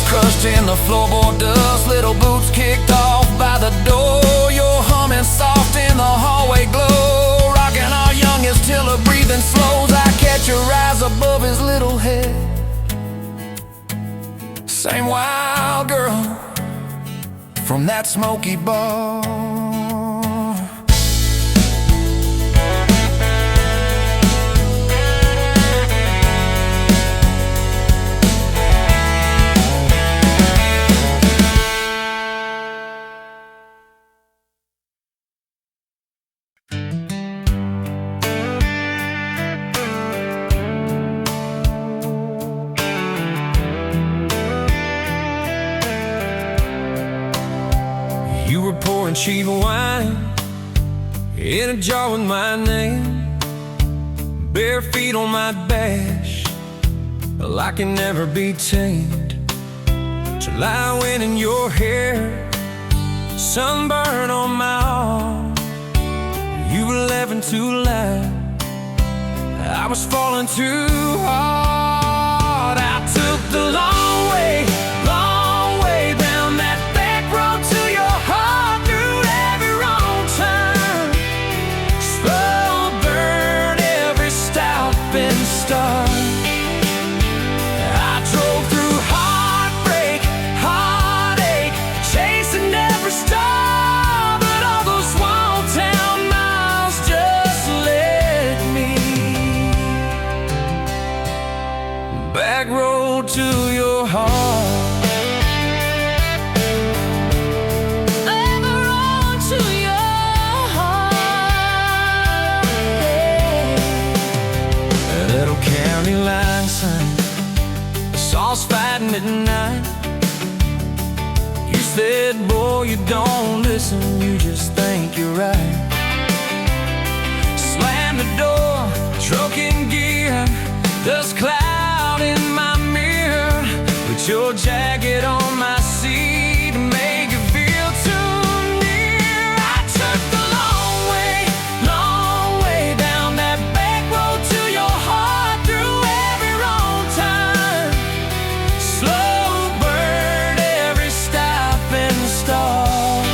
Crushed in the floorboard dust, little boots kicked off by the door. You're humming soft in the hallway glow, rocking our youngest till her breathing slows. I catch your eyes above his little head. Same wild girl from that smoky bar. You were pouring cheap wine in a jar with my name, bare feet on my bash, well, I can never be tamed. Till I went in your hair, sunburn on my arm. You were laughing too loud, I was falling too hard. I took the long way down that back road to your heart, through every wrong turn, slow burn every stop and start. I drove through heartbreak, heartache, chasing every star, but all those small town miles just led me back road to your heart. County line sign, the saws fighting at night. You said, boy, you don't listen, you just think you're right. Slam the door, truck in gear, dust cloud in my mirror. Put your jacket on my seat to make it feel too near. I took the long way down that back road to your heart, through every wrong turn, slow burn every stop and start.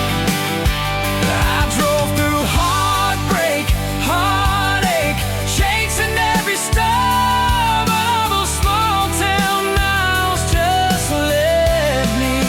I drove through heartbreak, heartache, chasing every star, but all those small town miles just led me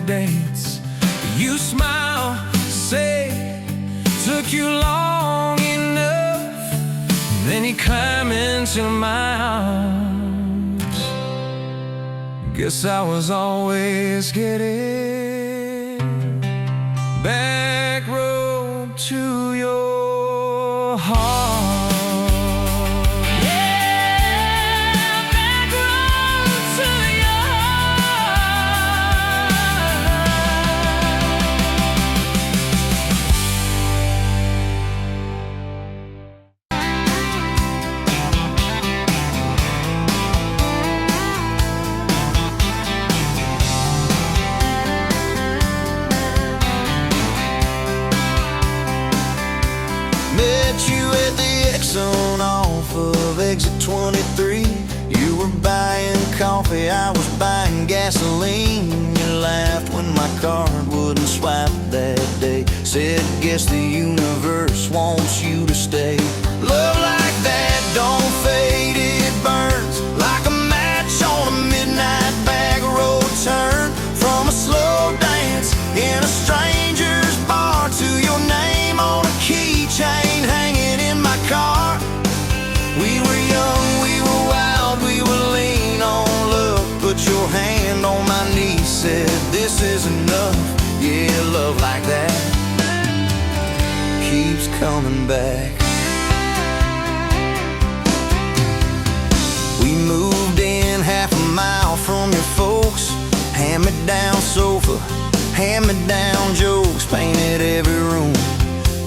dates. You smile, say, took you long enough. Then you climb into my arms. Guess I was always getting back road to your heart. Met you at the Exxon off of exit 23. You were buying coffee, I was buying gasoline. You laughed when my card wouldn't swipe that day. Said, guess the universe wants you to stay. Love like that don't fade, it burns like a match on a midnight back road turn. From a slow dance in a stranger's bar to your name on a keychain hanging in my car. We were young, we were wild, we were lean on love. Put your hand on my knee, said this is enough. Yeah, love like that keeps coming back. We moved in half a mile from your folks. Hand-me-down sofa, hand-me-down jokes. Painted every room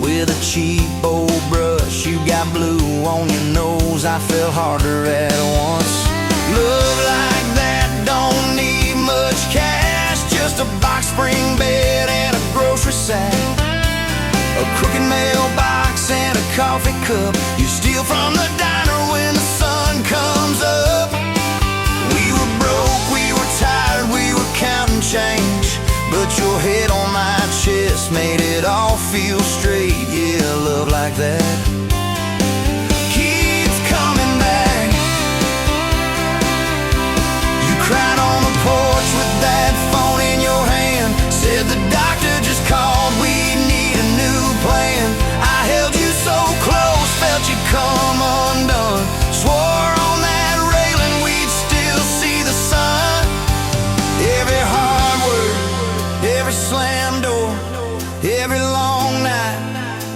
with a cheap old brush. You got blue on your nose, I fell harder at once. Love like that don't need much cash, just a box spring bed and a grocery sack, a crooked mailbox and a coffee cup. You steal from the diner when the sun comes up. We were broke, we were tired, we were counting change, but your head on my chest made it all feel straight. Yeah, love like that keeps coming back. You cried on the porch with that phone in your hand. Said the doctor just called, we need a new plan. I held you so close, felt you come undone. Swore on that railing we'd still see the sun. Every hard word, every slam door, every long night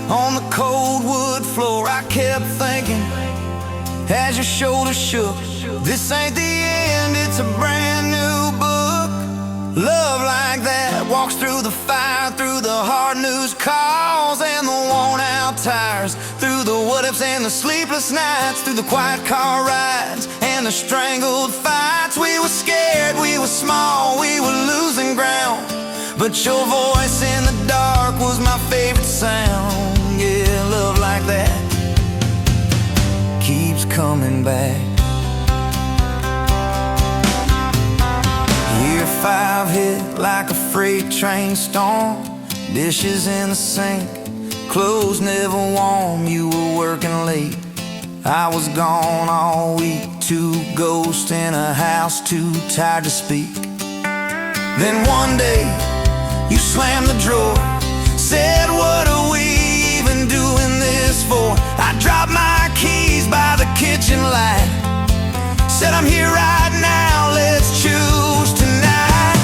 on the cold wood floor, I kept thinking as your shoulders shook, this ain't the end, it's a brand new book. Love like that walks through the fire, through the hard news calls and the worn out tires, through the what ifs and the sleepless nights, through the quiet car rides and the strangled fights. We were scared, we were small, we were losing ground, but your voice in the dark was my favorite sound. Yeah, love like that keeps coming back. Year 5 hit like a freight train storm. Dishes in the sink, clothes never warm. You were working late, I was gone all week. 2 ghosts in a house, too tired to speak. Then one day you slammed the drawer, said, what are we even doing this for? I dropped my keys by the kitchen light, said, I'm here right now, let's choose tonight.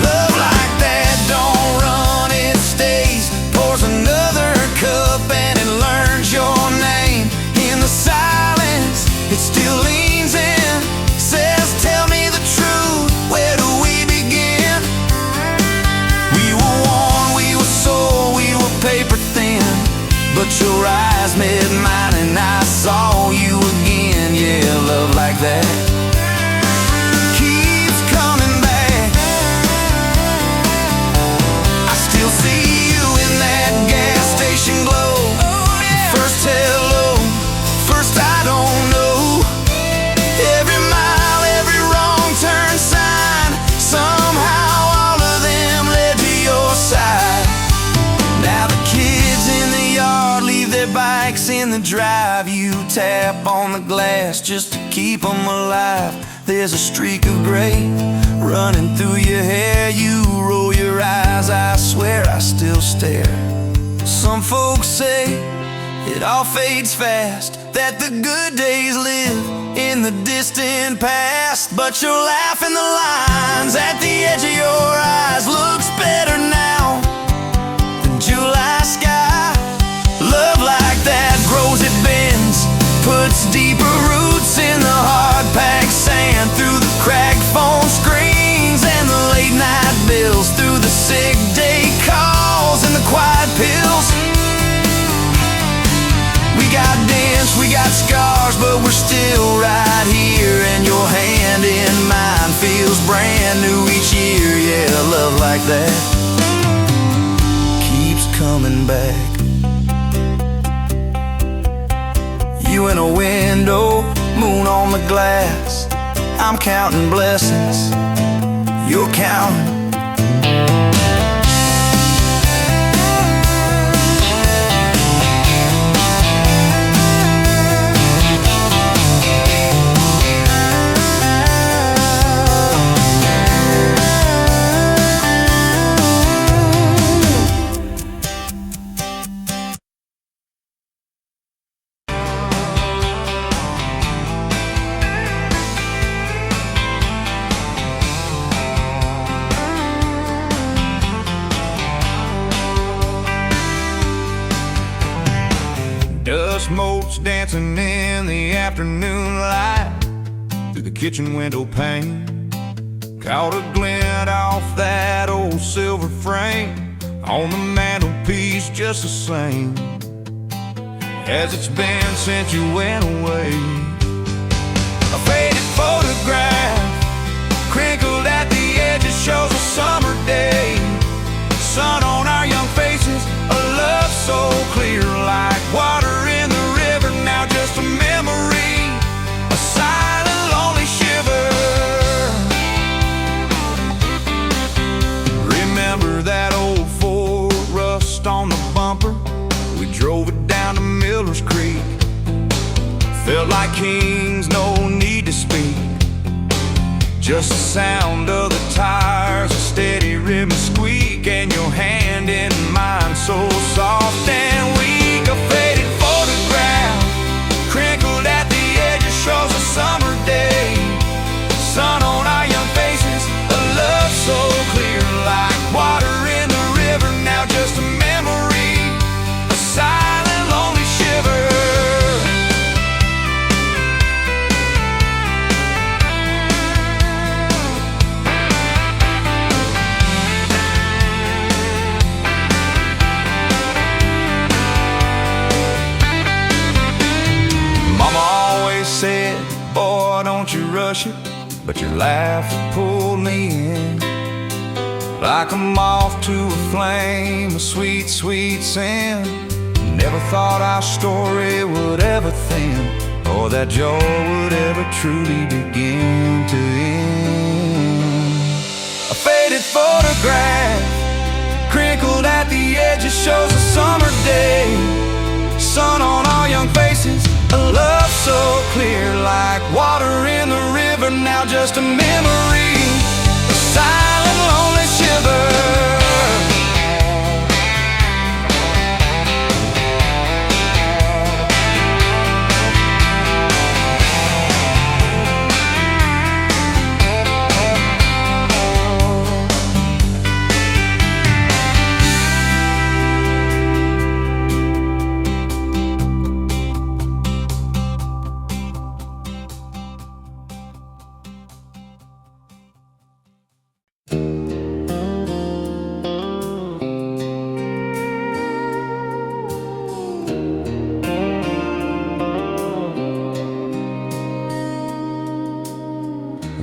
Love like that don't run, it stays. Pours another cup and it learns your name. In the silence, it still leans in, says, tell me the truth, where do we begin? We were worn, we were sore, we were paper thin, but your eyes met mine and I saw you again. Yeah, love like that keeps coming back. I still see you in that gas station glow. First hello, first I don't know. Every mile, every wrong turn sign, somehow all of them led to your side. Now the kids in the yard leave their bikes in the drive. You tap on the glass just to keep them alive. There's a streak of gray running through your hair. You roll stare. Some folks say it all fades fast, that the good days live in the distant past. But your laugh and the lines at the edge of your eyes looks better now than July sky. Love like that grows, it bends, puts deeper roots in the hard-packed sand, through the cracked phone screens and the late night bills, through the sick day calls and the quiet pills. We got dents, we got scars, but we're still right here, and your hand in mine feels brand new each year. Yeah, love like that keeps coming back. You in a window, moon on the glass. I'm counting blessings, you're counting. Dust motes dancing in the afternoon light through the kitchen window pane. Caught a glint off that old silver frame on the mantelpiece, just the same as it's been since you went away. A faded photograph crinkled at the edges shows a summer day. Sun on our young faces, a love so clear like water in the river. Now just a memory, a silent lonely shiver. Remember that old Ford, rust on the bumper? We drove it down to Miller's Creek. Felt like kings, no need to speak, just the sound of the tires, a steady rhythm squeak, and your hand in mine so soft and weak. A faded photograph crinkled at the edges shows a summer day. Sun on our young faces, a love so clear like water in the river. Now just a memory, a silent lonely shiver. Said, boy, don't you rush it, but your laugh pulled me in like a moth to a flame, a sweet, sweet sin. Never thought our story would ever thin, or that joy would ever truly begin to end. A faded photograph crinkled at the edges shows a summer day. Sun on our young faces, a love so clear like water in the river. Now just a memory, a silent lonely shiver.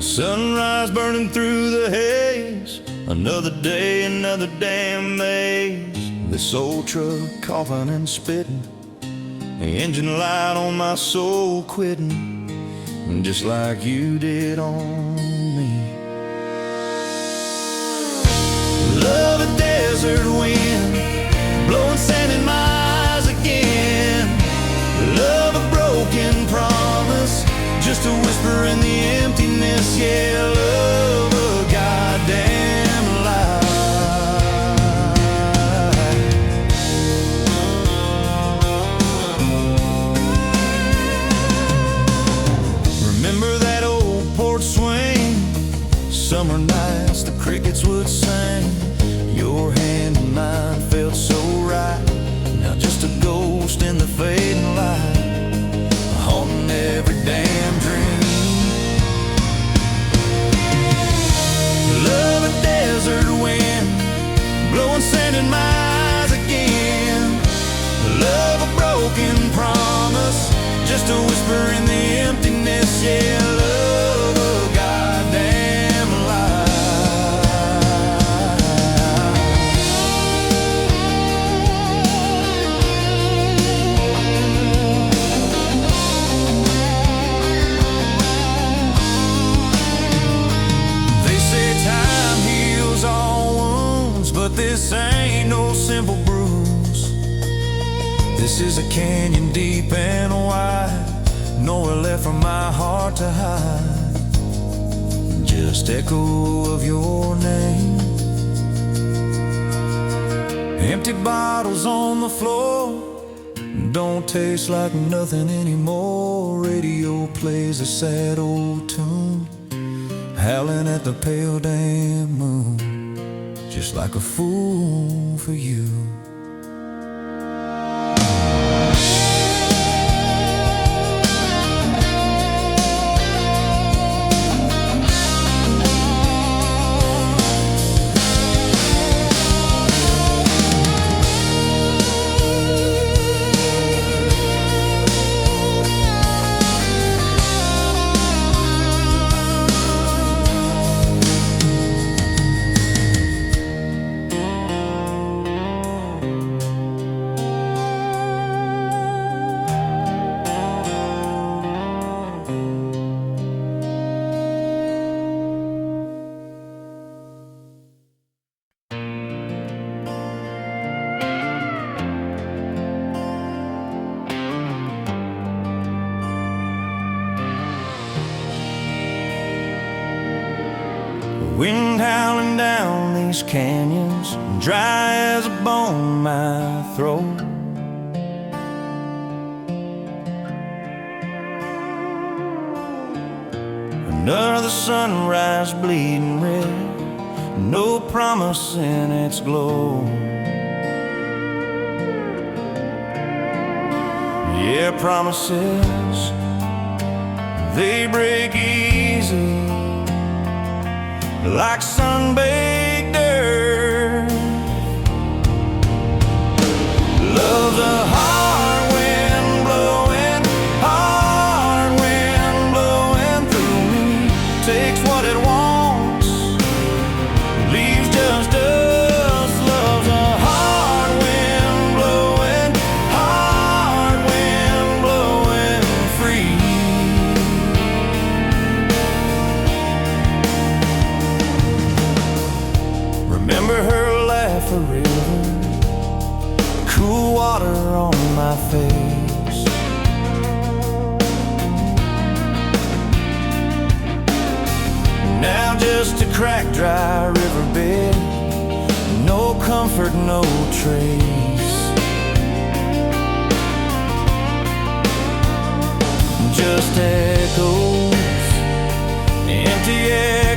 Sunrise burning through the haze, another day, another damn maze. This old truck coughing and spitting, the engine light on my soul quitting, just like you did on me. Love a desert wind, blowing sand in my eyes again. Love a broken promise, just a whisper in the emptiness. Yeah, love a goddamn lie. grass, the crickets would sing. Your hand in mine felt so right. Now just a ghost in the fading light, haunting every damn dream. Love a desert wind, blowing sand in my eyes again. Love a broken promise, just a whisper in the emptiness. Yeah, love a goddamn lie. They say time heals all wounds, but this ain't no simple bruise. This is a canyon deep and wide, nowhere left for my heart to hide. Just echo of your name. Empty bottles on the floor, don't taste like nothing anymore. Radio plays a sad old tune, howling at the pale damn moon, just like a fool for you. Wind howling down these canyons, dry as a bone in my throat. Another sunrise bleeding red, no promise in its glow. Yeah, promises, they break easy, like sun-baked earth. Love's a hard wind blowing, hard wind blowing through me. Takes what it wants, leaves just us. Love's a hard wind blowing, hard wind blowing free. Remember her laugh, a river, cool water on my face. Now just a cracked, dry riverbed, no comfort, no trace. Just echoes, empty air.